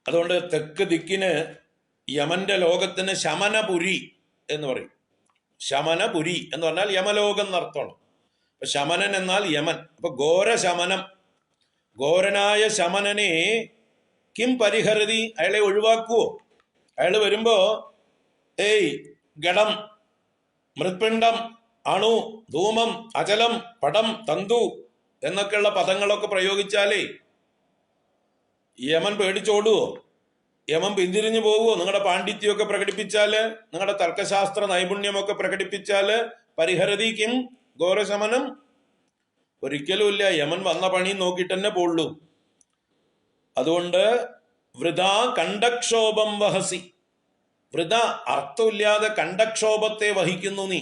അതുകൊണ്ട് തെക്ക് ദിക്കിന് യമന്റെ ലോകത്തിന് ശമനപുരി എന്ന് പറയും. ശമനപുരി എന്ന് പറഞ്ഞാൽ യമലോകം എന്നർത്ഥമാണ്. അപ്പൊ ശമനൻ എന്നാൽ യമൻ. അപ്പൊ ഘോരശമനം, ഘോരനായ ശമനനെ കിം പരിഹരതി, അയാളെ ഒഴിവാക്കുവോ? അയാൾ വരുമ്പോ ഏയ് ഘടം, മൃത്പിണ്ഡം, അണു, ധൂമം, അചലം, പടം, തന്തു എന്നൊക്കെയുള്ള പദങ്ങളൊക്കെ പ്രയോഗിച്ചാലേ യമൻ പേടിച്ചോടുവോ? യമൻ പിന്തിരിഞ്ഞു പോവുമോ? നിങ്ങളുടെ പാണ്ഡിത്യമൊക്കെ പ്രകടിപ്പിച്ചാല്, നിങ്ങളുടെ തർക്കശാസ്ത്ര നൈപുണ്യമൊക്കെ പ്രകടിപ്പിച്ചാല് പരിഹരതി കിം ഘോരശമനം? ഒരിക്കലും ഇല്ല. യമൻ വന്ന പണി നോക്കിയിട്ട് തന്നെ പോളൂ. അതുകൊണ്ട് വൃഥാ കണ്ഠക്ഷോഭം വഹസി, വൃഥ അർത്ഥമില്ലാതെ കണ്ഠക്ഷോഭത്തെ വഹിക്കുന്നു നീ.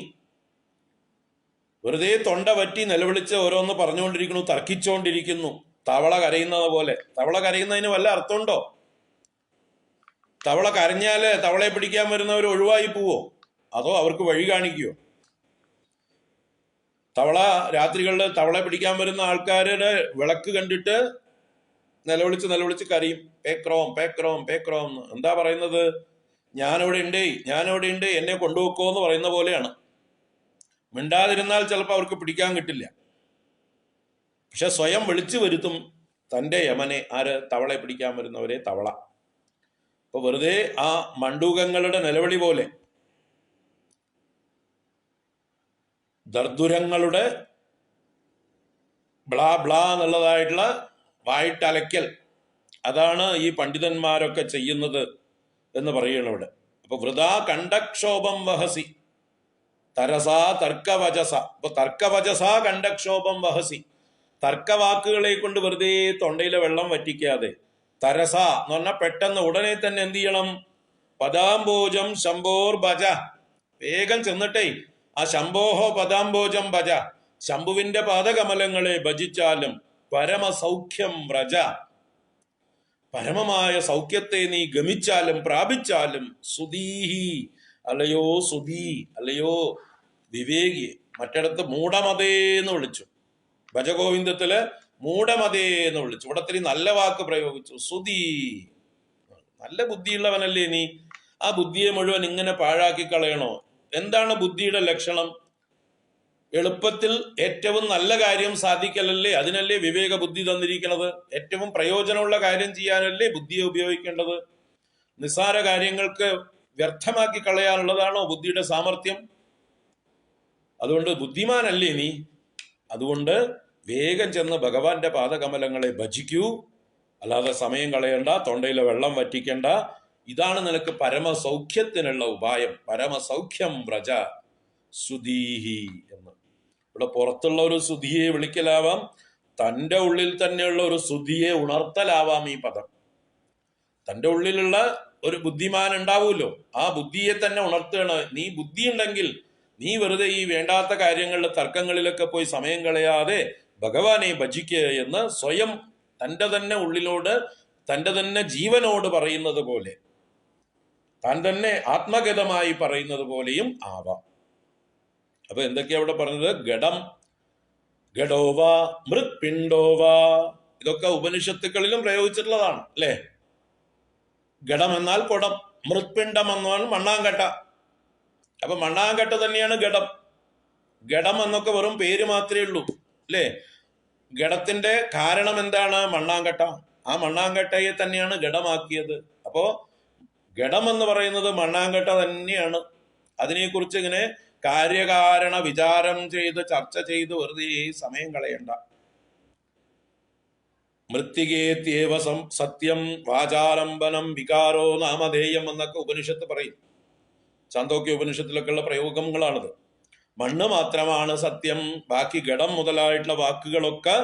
വെറുതെ തൊണ്ട വറ്റി നിലവിളിച്ച് ഓരോന്ന് പറഞ്ഞുകൊണ്ടിരിക്കുന്നു, തർക്കിച്ചുകൊണ്ടിരിക്കുന്നു, തവള കരയുന്നത് പോലെ. തവള കരയുന്നതിന് വല്ല അർത്ഥമുണ്ടോ? തവള കരഞ്ഞാല് തവളയെ പിടിക്കാൻ വരുന്നവർ ഒഴിവായി പോവോ? അതോ അവർക്ക് വഴി കാണിക്കുവോ? തവള രാത്രികളിൽ തവളെ പിടിക്കാൻ വരുന്ന ആൾക്കാരുടെ വിളക്ക് കണ്ടിട്ട് നിലവിളിച്ച് നിലവിളിച്ച് കരയും, പേക്രോം പേക്രോം പേക്രോം എന്ന്. എന്താ പറയുന്നത്? ഞാനിവിടെ ഉണ്ട്, ഞാനിവിടെ ഉണ്ട്, എന്നെ കൊണ്ടുപോക്കോ എന്ന് പറയുന്ന പോലെയാണ്. മിണ്ടാതിരുന്നാൽ ചിലപ്പോൾ അവർക്ക് പിടിക്കാൻ കിട്ടില്ല. പക്ഷെ സ്വയം വിളിച്ചു വരുത്തും തൻ്റെ യമനെ. ആര്? തവളെ പിടിക്കാൻ വരുന്നവരെ തവള. അപ്പൊ വെറുതെ ആ മണ്ടൂകങ്ങളുടെ നിലവിളി പോലെ, ദർദുരങ്ങളുടെ ബ്ലാ ബ്ലാ എന്നുള്ളതായിട്ടുള്ള വായിട്ടലയ്ക്കൽ, അതാണ് ഈ പണ്ഡിതന്മാരൊക്കെ ചെയ്യുന്നത് എന്ന് പറയണം ഇവിടെ. അപ്പൊ വൃഥാ കണ്ഠക്ഷോഭം വഹസി തരസാ തർക്കവചസ. അപ്പൊ തർക്കവചസ കണ്ഠക്ഷോഭം വഹസി, തർക്കവാക്കുകളെ കൊണ്ട് വെറുതെ തൊണ്ടയിലെ വെള്ളം വറ്റിക്കാതെ. തരസ എന്ന് പറഞ്ഞാൽ പെട്ടെന്ന് ഉടനെ തന്നെ എന്ത് ചെയ്യണം? പദാംബോജം ശംഭോർ ഭജ, വേഗം ചെന്നിട്ടേ ആ ശംഭോഹോ പദാംബോജം ഭജ, ശംഭുവിന്റെ പാദകമലങ്ങളെ ഭജിച്ചാലും പരമസൗഖ്യം വ്രജ, പരമമായ സൗഖ്യത്തെ നീ ഗമിച്ചാലും പ്രാപിച്ചാലും സുധീഹി, അല്ലയോ സുധീ, അല്ലയോ വിവേകി. മറ്റിടത്ത് മൂഢമതേന്ന് വിളിച്ചു, ഭജഗോവിന്ദത്തില് മൂഢമതേന്ന് വിളിച്ചു. ഇവിടെ ഇത്തിരി നല്ല വാക്ക് പ്രയോഗിച്ചു, സുധീ. നല്ല ബുദ്ധിയുള്ളവനല്ലേ നീ? ആ ബുദ്ധിയെ മുഴുവൻ ഇങ്ങനെ പാഴാക്കി കളയണോ? എന്താണ് ബുദ്ധിയുടെ ലക്ഷണം? എളുപ്പത്തിൽ ഏറ്റവും നല്ല കാര്യം സാധിക്കലല്ലേ, അതിനല്ലേ വിവേക ബുദ്ധി തന്നിരിക്കുന്നത്. ഏറ്റവും പ്രയോജനമുള്ള കാര്യം ചെയ്യാനല്ലേ ബുദ്ധിയെ ഉപയോഗിക്കേണ്ടത്. നിസ്സാര കാര്യങ്ങൾക്ക് വ്യർത്ഥമാക്കി കളയാനുള്ളതാണോ ബുദ്ധിയുടെ സാമർഥ്യം? അതുകൊണ്ട് ബുദ്ധിമാനല്ലേ നീ. അതുകൊണ്ട് വേഗം ചെന്ന് ഭഗവാന്റെ പാദകമലങ്ങളെ ഭജിക്കൂ, അല്ലാതെ സമയം കളയണ്ട, തൊണ്ടയിലെ വെള്ളം വറ്റിക്കണ്ട. ഇതാണ് നിനക്ക് പരമസൗഖ്യത്തിനുള്ള ഉപായം. പരമസൗഖ്യം വ്രജ സുധീഹി എന്ന്. ഇവിടെ പുറത്തുള്ള ഒരു സുധിയെ വിളിക്കലാവാം, തൻ്റെ ഉള്ളിൽ തന്നെയുള്ള ഒരു സുധിയെ ഉണർത്തലാവാം ഈ പദം. തൻ്റെ ഉള്ളിലുള്ള ഒരു ബുദ്ധിമാൻ ഉണ്ടാവുമല്ലോ, ആ ബുദ്ധിയെ തന്നെ ഉണർത്തുകയാണ്. നീ ബുദ്ധി ഉണ്ടെങ്കിൽ നീ വെറുതെ ഈ വേണ്ടാത്ത കാര്യങ്ങളിൽ തർക്കങ്ങളിലൊക്കെ പോയി സമയം കളയാതെ ഭഗവാനെ ഭജിക്കുക എന്ന് സ്വയം തൻ്റെ തന്നെ ഉള്ളിലോട്, തൻ്റെ തന്നെ ജീവനോട് പറയുന്നത് പോലെ, താൻ തന്നെ ആത്മഗതമായി പറയുന്നത് പോലെയും ആവാം. അപ്പൊ എന്തൊക്കെയാ അവിടെ പറഞ്ഞത്? ഘടം, ഘടോവ, മൃത്പിണ്ഡോവ, ഇതൊക്കെ ഉപനിഷത്തുക്കളിലും പ്രയോഗിച്ചിട്ടുള്ളതാണ് അല്ലെ. ഘടം എന്നാൽ കുടം, മൃത്പിണ്ഡം എന്നാൽ മണ്ണാങ്കട്ട. അപ്പൊ മണ്ണാങ്കട്ട തന്നെയാണ് ഘടം. ഘടം എന്നൊക്കെ വെറും പേര് മാത്രമേ ഉള്ളൂ അല്ലേ. ഘടത്തിന്റെ കാരണം എന്താണ്? മണ്ണാങ്കട്ട. ആ മണ്ണാങ്കട്ടയെ തന്നെയാണ് ഘടമാക്കിയത്. അപ്പോ ഘടം എന്ന് പറയുന്നത് മണ്ണാങ്കട്ട തന്നെയാണ്. അതിനെക്കുറിച്ച് ഇങ്ങനെ കാര്യകാരണ വിചാരം ചെയ്ത് ചർച്ച ചെയ്ത് വെറുതെ സമയം കളയണ്ട. മൃത്തികേത്യവ സത്യം വാചാലംബനം വികാരോ നാമധേയം എന്നൊക്കെ ഉപനിഷത്ത് പറയും. ചാന്തോക്യ ഉപനിഷത്തിലൊക്കെ ഉള്ള പ്രയോഗങ്ങളാണിത്. മണ്ണ് മാത്രമാണ് സത്യം, ബാക്കി ഘടം മുതലായിട്ടുള്ള വാക്കുകളൊക്കെ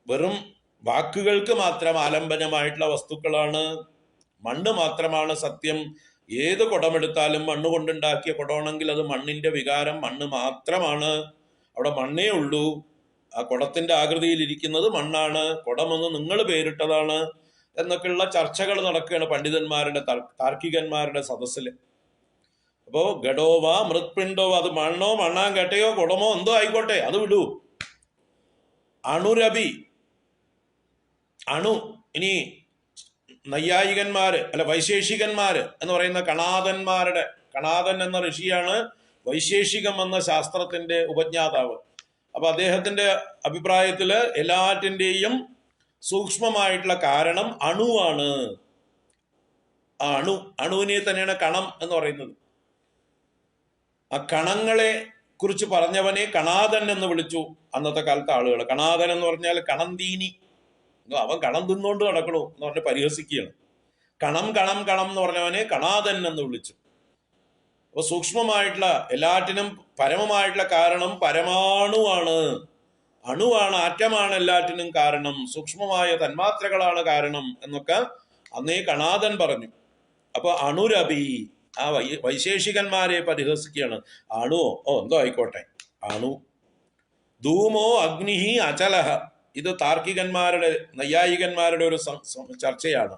വെറും വാക്കുകൾക്ക് മാത്രം ആലംബനമായിട്ടുള്ള വസ്തുക്കളാണ്. മണ്ണ് മാത്രമാണ് സത്യം. ഏത് കുടമെടുത്താലും മണ്ണ് കൊണ്ടുണ്ടാക്കിയ കുടമാണെങ്കിൽ അത് മണ്ണിന്റെ വികാരം, മണ്ണ് മാത്രമാണ്. അവിടെ മണ്ണേ ഉള്ളൂ. ആ കുടത്തിന്റെ ആകൃതിയിൽ ഇരിക്കുന്നത് മണ്ണാണ്, കുടമെന്ന് നിങ്ങൾ പേരിട്ടതാണ് എന്നൊക്കെയുള്ള ചർച്ചകൾ നടക്കുകയാണ് പണ്ഡിതന്മാരുടെ താർക്കികന്മാരുടെ സദസ്സിൽ. അപ്പോ ഘടോവ മൃത്പിണ്ഡോ, അത് മണ്ണോ മണ്ണാങ്കട്ടയോ കുടമോ എന്തോ ആയിക്കോട്ടെ, അത് വിടൂ. അണുരവി, അണു. ഇനി നൈയായികന്മാര് അല്ല വൈശേഷികന്മാര് എന്ന് പറയുന്ന കണാദൻ എന്ന ഋഷിയാണ് വൈശേഷികം എന്ന ശാസ്ത്രത്തിന്റെ ഉപജ്ഞാതാവ്. അപ്പൊ അദ്ദേഹത്തിന്റെ അഭിപ്രായത്തില് എല്ലാറ്റിന്റെയും സൂക്ഷ്മമായിട്ടുള്ള കാരണം അണുവാണ്. ആ അണുവിനെ തന്നെയാണ് കണം എന്ന് പറയുന്നത്. ആ കണങ്ങളെ കുറിച്ച് പറഞ്ഞവനെ കണാദൻ എന്ന് വിളിച്ചു അന്നത്തെ കാലത്തെ ആളുകൾ. കണാദൻ എന്ന് പറഞ്ഞാൽ കണം തീനി, അവൻ കണം തിന്നുകൊണ്ട് നടക്കണു എന്ന് പറഞ്ഞ് പരിഹസിക്കുകയാണ്. കണം കണം കണം എന്ന് പറഞ്ഞവനെ കണാദൻ എന്ന് വിളിച്ചു. അപ്പൊ സൂക്ഷ്മമായിട്ടുള്ള എല്ലാറ്റിനും പരമമായിട്ടുള്ള കാരണം പരമാണുവാണ്. അണുവാണ്, ആറ്റമാണ് എല്ലാറ്റിനും കാരണം, സൂക്ഷ്മമായ തന്മാത്രകളാണ് കാരണം എന്നൊക്കെ അന്നേ കണാദൻ പറഞ്ഞു. അപ്പൊ അണുരഭി, ആ വൈശേഷികന്മാരെ പരിഹസിക്കുകയാണ്. അണുവോ, എന്തോ ആയിക്കോട്ടെ, അണു. ധൂമോ അഗ്നിഹി അചലഹ, ഇത് താർക്കികന്മാരുടെ നൈയായികന്മാരുടെ ഒരു ചർച്ചയാണ്.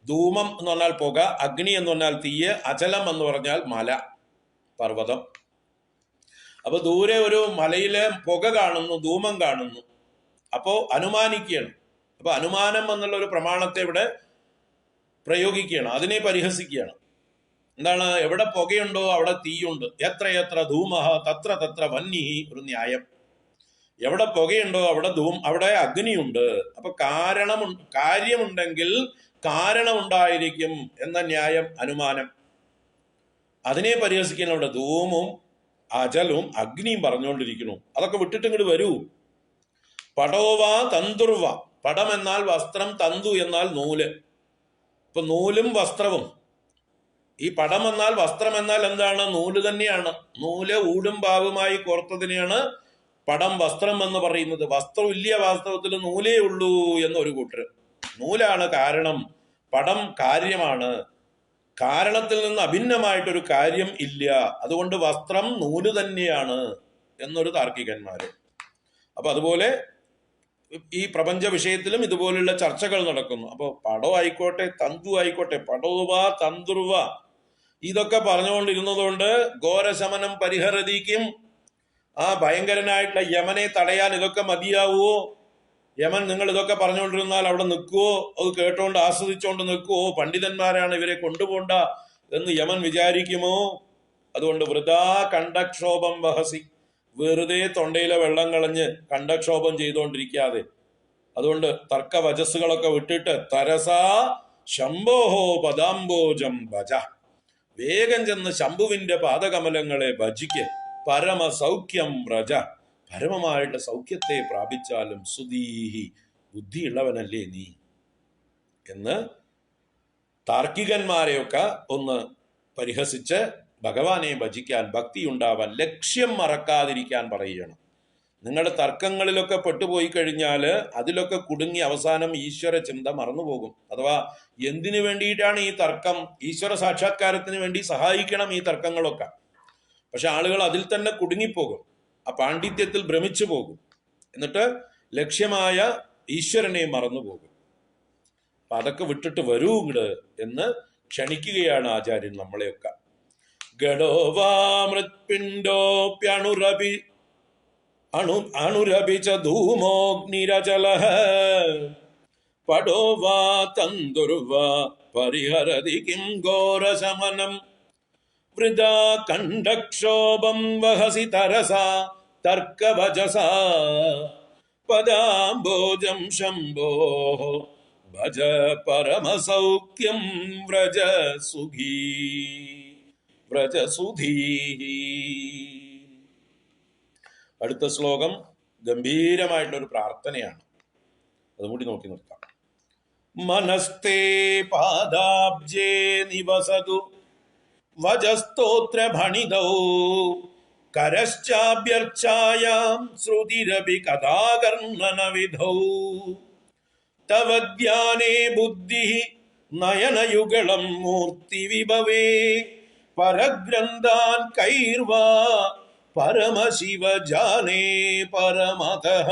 ധൂമം എന്ന് പറഞ്ഞാൽ പുക, അഗ്നി എന്ന് പറഞ്ഞാൽ തീയ്, അചലം എന്ന് പറഞ്ഞാൽ മല, പർവ്വതം. അപ്പൊ ദൂരെ ഒരു മലയിലെ പുക കാണുന്നു, ധൂമം കാണുന്നു, അപ്പോ അനുമാനിക്കുകയാണ്. അപ്പൊ അനുമാനം എന്നുള്ള ഒരു പ്രമാണത്തെ ഇവിടെ പ്രയോഗിക്കുകയാണ്, അതിനെ പരിഹസിക്കുകയാണ്. എന്താണ്? എവിടെ പുകയുണ്ടോ അവിടെ തീയുണ്ട്. എത്ര എത്ര ധൂമഹ തത്ര തത്ര വന്യഹി, ഒരു ന്യായം. എവിടെ പുകയുണ്ടോ അവിടെ അഗ്നിയുണ്ട്. അപ്പൊ കാര്യമുണ്ടെങ്കിൽ കാരണമുണ്ടായിരിക്കും എന്ന ന്യായം, അനുമാനം. അതിനെ പരിഹസിക്കണം. ഇവിടെ ധൂമും അജലും അഗ്നിയും പറഞ്ഞുകൊണ്ടിരിക്കുന്നു. അതൊക്കെ വിട്ടിട്ട് ഇങ്ങോട്ട് വരൂ. പടോവ തന്തുർവ, പടം എന്നാൽ വസ്ത്രം, തന്തു എന്നാൽ നൂല്. ഇപ്പൊ നൂലും വസ്ത്രവും, ഈ പടം എന്നാൽ വസ്ത്രം എന്നാൽ എന്താണ്? നൂല് തന്നെയാണ്. നൂല് ഊടും പാവുമായി കോർത്തതിനെയാണ് പടം വസ്ത്രം എന്ന് പറയുന്നത്. വസ്ത്രം ഇല്ല, വാസ്തവത്തിൽ നൂലേ ഉള്ളൂ എന്നൊരു കൂട്ടർ. നൂലാണ് കാരണം, പടം കാര്യമാണ്, കാരണത്തിൽ നിന്ന് അഭിന്നമായിട്ടൊരു കാര്യം ഇല്ല, അതുകൊണ്ട് വസ്ത്രം നൂല് തന്നെയാണ് എന്നൊരു താർക്കികന്മാര്. അപ്പൊ അതുപോലെ ഈ പ്രപഞ്ച വിഷയത്തിലും ഇതുപോലുള്ള ചർച്ചകൾ നടക്കുന്നു. അപ്പൊ പടം ആയിക്കോട്ടെ, തന്തു ആയിക്കോട്ടെ, പടോവ തന്തുർവ, ഇതൊക്കെ പറഞ്ഞുകൊണ്ടിരുന്നതുകൊണ്ട് ഘോരശമനം പരിഹരതിക്കും, ആ ഭയങ്കരനായിട്ടുള്ള യമനെ തടയാൻ ഇതൊക്കെ മതിയാവുമോ? യമൻ നിങ്ങൾ ഇതൊക്കെ പറഞ്ഞുകൊണ്ടിരുന്നാൽ അവിടെ നിൽക്കുവോ? അത് കേട്ടോണ്ട് ആസ്വദിച്ചോണ്ട് നിൽക്കുവോ? പണ്ഡിതന്മാരാണ്, ഇവരെ കൊണ്ടുപോണ്ട എന്ന് യമൻ വിചാരിക്കുമോ? അതുകൊണ്ട് വൃഥാ കണ്ഠക്ഷോഭം വഹസി, വെറുതെ തൊണ്ടയിലെ വെള്ളം കളഞ്ഞ് കണ്ഠക്ഷോഭം ചെയ്തുകൊണ്ടിരിക്കാതെ, അതുകൊണ്ട് തർക്കവചസ്സുകളൊക്കെ വിട്ടിട്ട് തരസാ ശംഭോഹോ പദാംബോജം ഭജ, വേഗം ചെന്ന് ശംഭുവിന്റെ പാദകമലങ്ങളെ ഭജിക്ക്. പരമസൗഖ്യം വ്രജ, പരമമായിട്ട് സൗഖ്യത്തെ പ്രാപിച്ചാലും സുധീഹി, ബുദ്ധിയുള്ളവനല്ലേ നീ എന്ന് താർക്കികന്മാരെയൊക്കെ ഒന്ന് പരിഹസിച്ച് ഭഗവാനെ ഭജിക്കാൻ, ഭക്തി ഉണ്ടാവാൻ, ലക്ഷ്യം മറക്കാതിരിക്കാൻ പറയുകയാണ്. നിങ്ങളുടെ തർക്കങ്ങളിലൊക്കെ പെട്ടുപോയി കഴിഞ്ഞാൽ അതിലൊക്കെ കുടുങ്ങി അവസാനം ഈശ്വര ചിന്ത മറന്നുപോകും. അഥവാ എന്തിനു വേണ്ടിയിട്ടാണ് ഈ തർക്കം? ഈശ്വര സാക്ഷാത്കാരത്തിന് വേണ്ടി സഹായിക്കണം ഈ തർക്കങ്ങളൊക്കെ. പക്ഷെ ആളുകൾ അതിൽ തന്നെ കുടുങ്ങിപ്പോകും, ആ പാണ്ഡിത്യത്തിൽ ഭ്രമിച്ചു പോകും, എന്നിട്ട് ലക്ഷ്യമായ ഈശ്വരനെ മറന്നുപോകും. അപ്പൊ അതൊക്കെ വിട്ടിട്ട് വരൂ ഇങ്ങട് എന്ന് ക്ഷണിക്കുകയാണ് ആചാര്യൻ നമ്മളെയൊക്കെ. ഗഡോവാമൃത്പിണ്ഡോപ്യണുരപി അണുരപിച്ച ധൂമോഗ്നിരചലഃ പടോവാ തന്തുർവാ പരിഹരതി കിം ഘോരശമനം വൃഥാ കണ്ഠക്ഷോഭം വഹസി തരസാ തർക്കവചസാ പദാംബോജം ശംഭോഃ ഭജ പരമസൗഖ്യം വ്രജ സുഖീ വ്രജസുധീഹി. അടുത്ത ശ്ലോകം ഗംഭീരമായിട്ടുള്ളൊരു പ്രാർത്ഥനയാണ്, അതും കൂടി നോക്കി നിർത്താം. മനസ്തേ പാദാബ്ജേ നിവസതു വജസ്തോത്ര ഭണിതൗ കരശ്ചാഭ്യർച്ചായാം ശ്രുതിരപി കഥാകർണന വിധൗ തവ ധ്യാനേ ബുദ്ധിഃ നയനയുഗളം മൂർത്തി വിഭവേ പരഗ്രന്ഥാൻ കൈർവാ പരമശിവ ജാനേ പരമതഃ.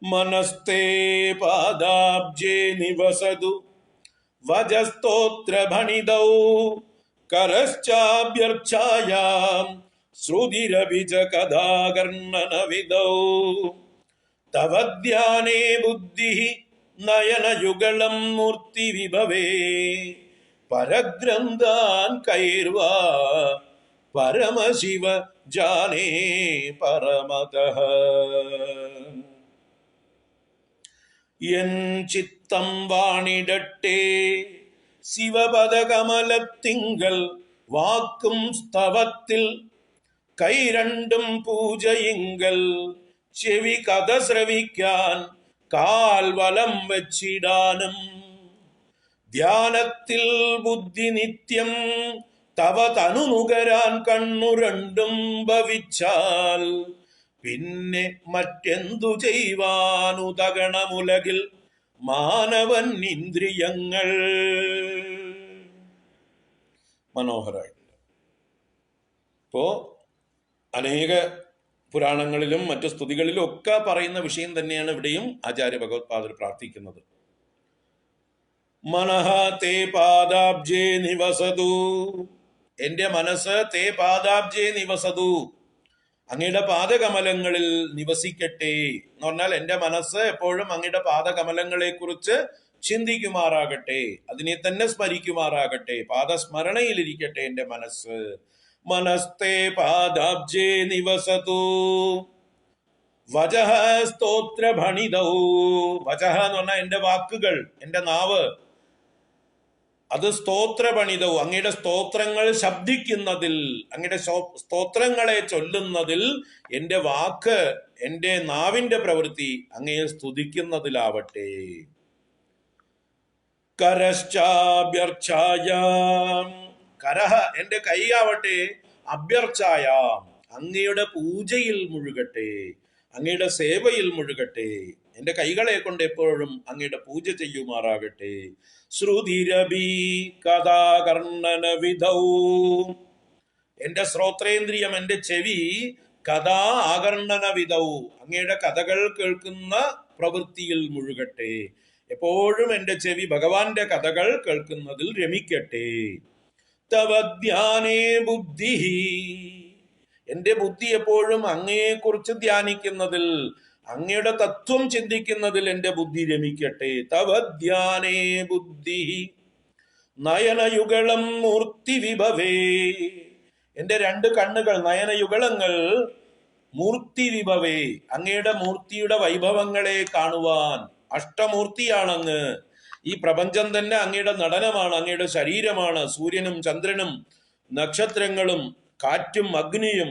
മനസ്തേ പാദാബ്ജേ നിവസതു വജസ്തോത്ര ഭണിതൗ കരശ്ചാഭ്യർച്ചായാം ശ്രുതിരപി ച കഥാകർണന വിധൗ തവ ധ്യാനേ ബുദ്ധി നയനയുഗളം മൂർത്തി വിഭവേ പരഗ്രന്ഥാൻ കൈർവാ പരമശിവ ജാനേ പരമതഃ. എൻ ചിത്തം വാണിടട്ടെ ശിവപദകമലത്തിങ്കൽ വാക്കും സ്തവത്തിൽ കൈ രണ്ടും പൂജയിങ്കൽ ചെവി കഥ ശ്രവിക്കാൻ കാൽ വലം വച്ചിടാനും ധ്യാനത്തിൽ ബുദ്ധി നിത്യം തവ തനു നുകരാൻ കണ്ണു രണ്ടും ഭവിച്ചാൽ പിന്നെ മറ്റെന്തു ചെയ്യുവാനുതകണമുലകിൽ മാനവൻ ഇന്ദ്രിയങ്ങൾ. മനോഹരമായിട്ടുണ്ട്. ഇപ്പോ അനേക പുരാണങ്ങളിലും മറ്റു സ്തുതികളിലും ഒക്കെ പറയുന്ന വിഷയം തന്നെയാണ് ഇവിടെയും ആചാര്യ ഭഗവത്പാദർ പ്രാർത്ഥിക്കുന്നത്. മനഃ തേ പാദാബ്ജേ നിവസതു, എന്റെ മനസ്സ് തേ പാദാബ്ജേ നിവസതു, അങ്ങയുടെ പാദകമലങ്ങളിൽ നിവസിക്കട്ടെ എന്ന് പറഞ്ഞാൽ എന്റെ മനസ്സ് എപ്പോഴും അങ്ങയുടെ പാദകമലങ്ങളെ കുറിച്ച് ചിന്തിക്കുമാറാകട്ടെ, അതിനെ തന്നെ സ്മരിക്കുമാറാകട്ടെ, പാദസ്മരണയിലിരിക്കട്ടെ എന്റെ മനസ്സ്. മനസ്തേ പാദാബ്ജേ നിവസതു വചഃ സ്തോത്ര ഭണിതൗ. വചഃ എന്ന് പറഞ്ഞാൽ എന്റെ വാക്കുകൾ, എന്റെ നാവ്, അത് സ്തോത്രപണിതവും അങ്ങയുടെ സ്തോത്രങ്ങൾ ശബ്ദിക്കുന്നതിൽ, അങ്ങയുടെ സ്തോത്രങ്ങളെ ചൊല്ലുന്നതിൽ എന്റെ വാക്ക്, എന്റെ നാവിന്റെ പ്രവൃത്തി അങ്ങയെ സ്തുതിക്കുന്നതിലാവട്ടെ. കരശ്ചാഭ്യർച്ചായാം, കരഹ എന്റെ കൈയാവട്ടെ, അഭ്യർച്ചായാം അങ്ങയുടെ പൂജയിൽ മുഴുകട്ടെ, അങ്ങയുടെ സേവയിൽ മുഴുകട്ടെ, എന്റെ കൈകളെ കൊണ്ട് എപ്പോഴും അങ്ങയുടെ പൂജ ചെയ്യുമാറാകട്ടെ. ശ്രുതിരഭി കഥാകർണന വിധൗ, എന്റെ ശ്രോത്രേന്ദ്രിയം, എന്റെ ചെവി, കഥാ ആകർണന വിധൗ അങ്ങയുടെ കഥകൾ കേൾക്കുന്ന പ്രവൃത്തിയിൽ മുഴുകട്ടെ, എപ്പോഴും എന്റെ ചെവി ഭഗവാന്റെ കഥകൾ കേൾക്കുന്നതിൽ രമിക്കട്ടെ. തവ ധ്യാനേ ബുദ്ധി, എന്റെ ബുദ്ധി എപ്പോഴും അങ്ങയെക്കുറിച്ച് ധ്യാനിക്കുന്നതിൽ, അങ്ങയുടെ തത്വം ചിന്തിക്കുന്നതിൽ എന്റെ ബുദ്ധി രമിക്കട്ടെ. തവ ധ്യാനേ ബുദ്ധി നയനയുഗളം മൂർത്തി വിഭവേ, എന്റെ രണ്ട് കണ്ണുകൾ, നയനയുഗളങ്ങൾ, മൂർത്തി വിഭവേ അങ്ങയുടെ മൂർത്തിയുടെ വൈഭവങ്ങളെ കാണുവാൻ. അഷ്ടമൂർത്തിയാണങ്ങ്, ഈ പ്രപഞ്ചം തന്നെ അങ്ങയുടെ നടനമാണ്, അങ്ങയുടെ ശരീരമാണ്. സൂര്യനും ചന്ദ്രനും നക്ഷത്രങ്ങളും കാറ്റും അഗ്നിയും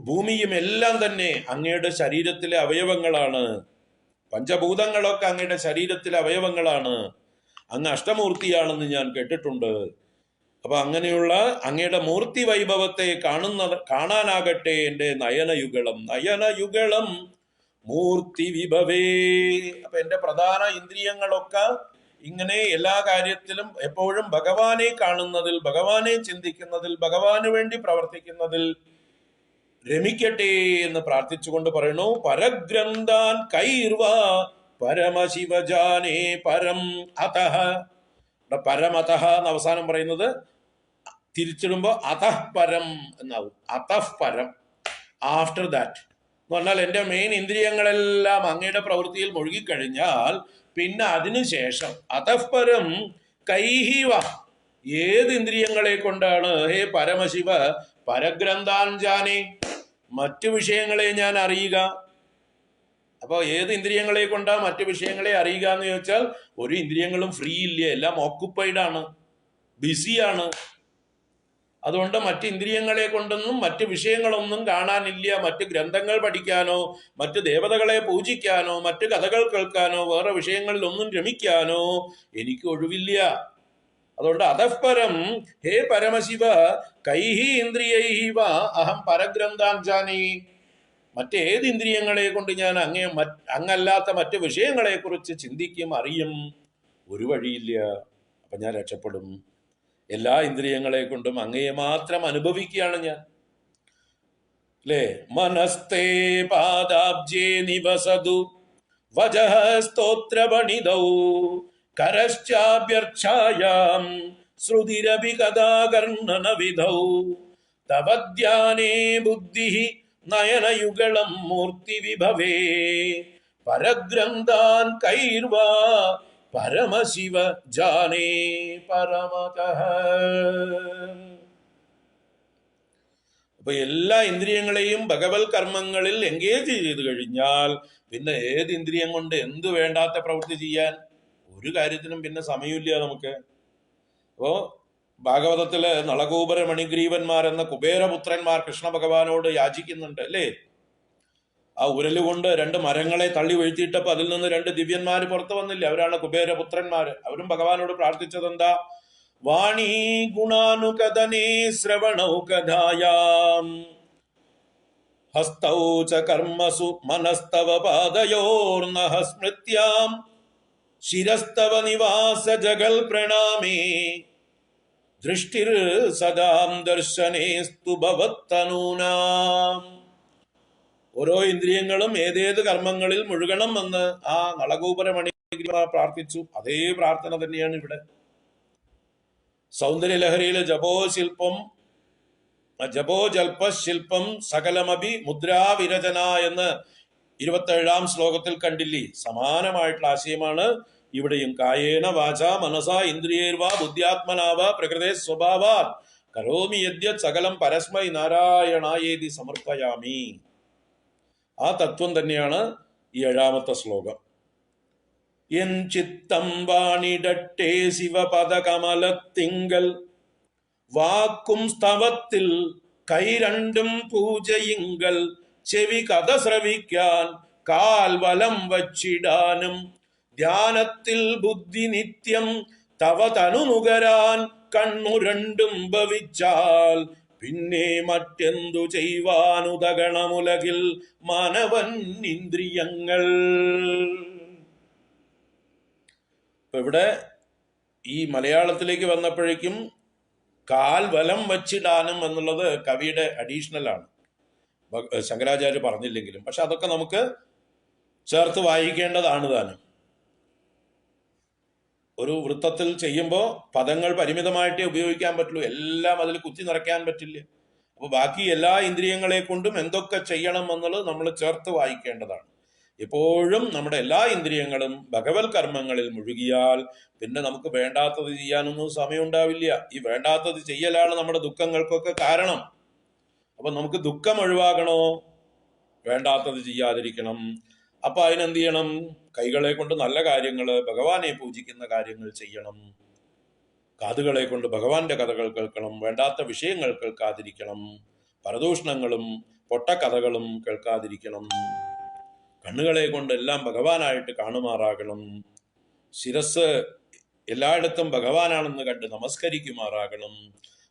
ഭൂമിയും എല്ലാം തന്നെ അങ്ങയുടെ ശരീരത്തിലെ അവയവങ്ങളാണ്. പഞ്ചഭൂതങ്ങളൊക്കെ അങ്ങയുടെ ശരീരത്തിലെ അവയവങ്ങളാണ്. അങ്ങ് അഷ്ടമൂർത്തിയാണെന്ന് ഞാൻ കേട്ടിട്ടുണ്ട്. അപ്പൊ അങ്ങനെയുള്ള അങ്ങയുടെ മൂർത്തി വൈഭവത്തെ കാണാനാകട്ടെ എന്റെ നയനയുഗളം. നയനയുഗളം മൂർത്തി വിഭവേ. അപ്പൊ എന്റെ പ്രധാന ഇന്ദ്രിയങ്ങളൊക്കെ ഇങ്ങനെ എല്ലാ കാര്യത്തിലും എപ്പോഴും ഭഗവാനെ കാണുന്നതിൽ, ഭഗവാനെ ചിന്തിക്കുന്നതിൽ, ഭഗവാന് വേണ്ടി പ്രവർത്തിക്കുന്നതിൽ രമിക്കട്ടെ എന്ന് പ്രാർത്ഥിച്ചുകൊണ്ട് പറയുന്നു. പരഗ്രന്ഥാൻ കൈർവാ പരമശിവജാനേ പരം അതഃ. പരമതഃ എന്ന് അവസാനം പറയുന്നത് തിരിച്ചിടുമ്പോ അതഃ പരം എന്നാവും. അതഃ പരം, ആഫ്റ്റർ ദാറ്റ് എന്ന് പറഞ്ഞാൽ എന്റെ മെയിൻ ഇന്ദ്രിയങ്ങളെല്ലാം അങ്ങയുടെ പ്രവൃത്തിയിൽ മുഴുകിക്കഴിഞ്ഞാൽ പിന്നെ അതിനുശേഷം അതഃ പരം കൈഹിവ, ഏത് ഇന്ദ്രിയങ്ങളെ കൊണ്ടാണ് ഹേ പരമശിവ പരഗ്രന്ഥാൻ ജാനേ, മറ്റു വിഷയങ്ങളെ ഞാൻ അറിയുക. അപ്പൊ ഏത് ഇന്ദ്രിയങ്ങളെ കൊണ്ടാ മറ്റു വിഷയങ്ങളെ അറിയുക എന്ന് ചോദിച്ചാൽ ഒരു ഇന്ദ്രിയങ്ങളും ഫ്രീ ഇല്ല, എല്ലാം ഓക്കുപ്പൈഡ് ആണ്, ബിസിയാണ്. അതുകൊണ്ട് മറ്റ് ഇന്ദ്രിയങ്ങളെ കൊണ്ടൊന്നും മറ്റ് വിഷയങ്ങളൊന്നും കാണാനില്ല. മറ്റ് ഗ്രന്ഥങ്ങൾ പഠിക്കാനോ, മറ്റ് ദേവതകളെ പൂജിക്കാനോ, മറ്റ് കഥകൾ കേൾക്കാനോ, വേറെ വിഷയങ്ങളിലൊന്നും രമിക്കാനോ എനിക്ക് ഒഴിവില്ല. അതുകൊണ്ട് അതഃപരം ഹേ പരമശിവ കൈഹി ഇന്ദ്രിയൈഹി വാ അഹം പരഗ്രന്ഥാൻ ജാനേ, മറ്റേത് ഇന്ദ്രിയങ്ങളെ കൊണ്ട് ഞാൻ അങ്ങല്ലാത്ത മറ്റ് വിഷയങ്ങളെ കുറിച്ച് ചിന്തിക്കും, അറിയും? ഒരു വഴിയില്ല. അപ്പൊ ഞാൻ രക്ഷപ്പെടും. എല്ലാ ഇന്ദ്രിയങ്ങളെ കൊണ്ടും അങ്ങയെ മാത്രം അനുഭവിക്കുകയാണ് ഞാൻ, അല്ലേ? മനസ്തേ പാദാബ്ജേ നിവസതു വചഃ സ്തോത്രപണിതൗ കരശ്ചാഭ്യർച്ഛായാം ശ്രുതിരഭി കഥാകർണന വിധൗ തവ ധ്യാനേ ബുദ്ധി നയനയുഗളം മൂർത്തി വിഭവേ പരഗ്രന്ഥാൻ കൈർവാ പരമശിവ ജാനേ പരമതഃ. അപ്പൊ എല്ലാ ഇന്ദ്രിയങ്ങളെയും ഭഗവത് കർമ്മങ്ങളിൽ എൻഗേജ് ചെയ്ത് കഴിഞ്ഞാൽ പിന്നെ ഏത് ഇന്ദ്രിയം കൊണ്ട് എന്ത് വേണ്ടാത്ത പ്രവൃത്തി ചെയ്യാൻ? ഒരു കാര്യത്തിനും പിന്നെ സമയമില്ല നമുക്ക്. അപ്പോ ഭാഗവതത്തില് നളകൂബര മണിഗ്രീവന്മാർ എന്ന കുബേരപുത്രന്മാർ കൃഷ്ണ ഭഗവാനോട് യാചിക്കുന്നുണ്ട് അല്ലേ? ആ ഉരലുകൊണ്ട് 2 മരങ്ങളെ തള്ളി വീഴ്ത്തിയിട്ടപ്പോ അതിൽ നിന്ന് 2 ദിവ്യന്മാര് പുറത്തു വന്നില്ല. അവരാണ് കുബേരപുത്രന്മാര്. അവരും ഭഗവാനോട് പ്രാർത്ഥിച്ചത് എന്താ? വാണീ ഗുണാനുകദനേ ശ്രവണൗ കഥായാം ഹസ്തൗ ച കർമ്മസു മനസ്തവ പാദയോർനഃ സ്മൃത്യാം ശിരസ്തവ നിവാസ ജഗൽ പ്രണാമേ ദൃഷ്ടിർ സദാം ദർശനേസ്തു ഭവത്തനൂനാം. ഓരോ ഇന്ദ്രിയങ്ങളും ഏതേത് കർമ്മങ്ങളിൽ മുഴുകണം എന്ന് ആ നളകൂപരമണി പ്രാർത്ഥിച്ചു. അതേ പ്രാർത്ഥന തന്നെയാണ് ഇവിടെ. സൗന്ദര്യലഹരിയിലെ ജപോ ജൽപ ശില്പം സകലമഭി മുദ്രാവിരചന എന്ന് 27-ാം ശ്ലോകത്തിൽ കണ്ടില്ലേ? സമാനമായിട്ടുള്ള ആശയമാണ് ഇവിടെയും. കായേന വാച മനസ ഇന്ദ്രിയേർവാ ബുദ്ധ്യാത്മനാവ പ്രകൃതേ സ്വഭാവാത് കരോമി യദ്യത് സകലം പരസ്മൈ നാരായണായേതി സമർപ്പയാമി. ആ തത്വം തന്നെയാണ് ഈ 7-ാമത്തെ ശ്ലോകം. എൻ ചിത്തം വാണിടട്ടെ ശിവപദകമലത്തിങ്കൽ വാക്കും സ്തവത്തിൽ കൈരണ്ടും പൂജയിങ്കൽ ചെവി കഥ ശ്രവിക്കാൻ കാൽ വലം വച്ചിടാനും ധ്യാനത്തിൽ ബുദ്ധി നിത്യം തവ തനു നുകരാൻ കണ്ണു രണ്ടും ഭവിച്ചാൽ പിന്നെ മറ്റെന്തു ചെയ്യുവാനുതകണമുലകിൽ മാനവൻ ഇന്ദ്രിയങ്ങൾ. ഇപ്പൊ ഇവിടെ ഈ മലയാളത്തിലേക്ക് വന്നപ്പോഴേക്കും കാൽ വലം വച്ചിടാനും എന്നുള്ളത് കവിയുടെ അഡീഷണൽ ആണ്, ശങ്കരാചാര്യ പറഞ്ഞില്ലെങ്കിലും. പക്ഷെ അതൊക്കെ നമുക്ക് ചേർത്ത് വായിക്കേണ്ടതാണ് താനും. ഒരു വൃത്തത്തിൽ ചെയ്യുമ്പോൾ പദങ്ങൾ പരിമിതമായിട്ടേ ഉപയോഗിക്കാൻ പറ്റുള്ളൂ, എല്ലാം അതിൽ കുത്തി നിറയ്ക്കാൻ പറ്റില്ല. അപ്പൊ ബാക്കി എല്ലാ ഇന്ദ്രിയങ്ങളെ കൊണ്ടും എന്തൊക്കെ ചെയ്യണം എന്നുള്ളത് നമ്മൾ ചേർത്ത് വായിക്കേണ്ടതാണ്. എപ്പോഴും നമ്മുടെ എല്ലാ ഇന്ദ്രിയങ്ങളും ഭഗവത് കർമ്മങ്ങളിൽ മുഴുകിയാൽ പിന്നെ നമുക്ക് വേണ്ടാത്തത് ചെയ്യാനൊന്നും സമയം ഉണ്ടാവില്ല. ഈ വേണ്ടാത്തത് ചെയ്യലാണ് നമ്മുടെ ദുഃഖങ്ങൾക്കൊക്കെ കാരണം. അപ്പൊ നമുക്ക് ദുഃഖം ഒഴിവാക്കണോ? വേണ്ടാത്തത് ചെയ്യാതിരിക്കണം. അപ്പൊ അതിനെന്ത് ചെയ്യണം? കൈകളെ കൊണ്ട് നല്ല കാര്യങ്ങള്, ഭഗവാനെ പൂജിക്കുന്ന കാര്യങ്ങൾ ചെയ്യണം. കാതുകളെ കൊണ്ട് ഭഗവാന്റെ കഥകൾ കേൾക്കണം. വേണ്ടാത്ത വിഷയങ്ങൾ കേൾക്കാതിരിക്കണം. പരദൂഷണങ്ങളും പൊട്ടക്കഥകളും കേൾക്കാതിരിക്കണം. കണ്ണുകളെ കൊണ്ട് എല്ലാം ഭഗവാനായിട്ട് കാണുമാറാകണം. ശിരസ് എല്ലായിടത്തും ഭഗവാനാണെന്ന് കണ്ട് നമസ്കരിക്കുമാറാകണം.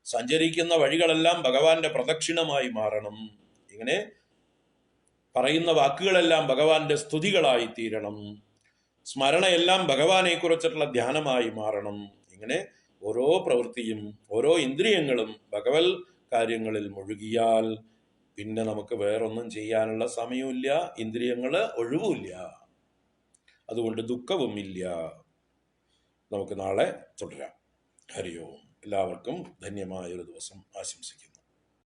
സഞ്ചരിക്കുന്ന വഴികളെല്ലാം ഭഗവാന്റെ പ്രദക്ഷിണമായി മാറണം. ഇങ്ങനെ പറയുന്ന വാക്കുകളെല്ലാം ഭഗവാന്റെ സ്തുതികളായി തീരണം. സ്മരണയെല്ലാം ഭഗവാനെ കുറിച്ചിട്ടുള്ള ധ്യാനമായി മാറണം. ഇങ്ങനെ ഓരോ പ്രവൃത്തിയും ഓരോ ഇന്ദ്രിയങ്ങളും ഭഗവത് കാര്യങ്ങളിൽ മുഴുകിയാൽ പിന്നെ നമുക്ക് വേറൊന്നും ചെയ്യാനുള്ള സമയമില്ല, ഇന്ദ്രിയങ്ങള് ഒഴിവുമില്ല, അതുകൊണ്ട് ദുഃഖവും ഇല്ല. നമുക്ക് നാളെ തുടരാം. ഹരി ഓം. എല്ലാവർക്കും ധന്യമായൊരു ദിവസം ആശംസിക്കുന്നു.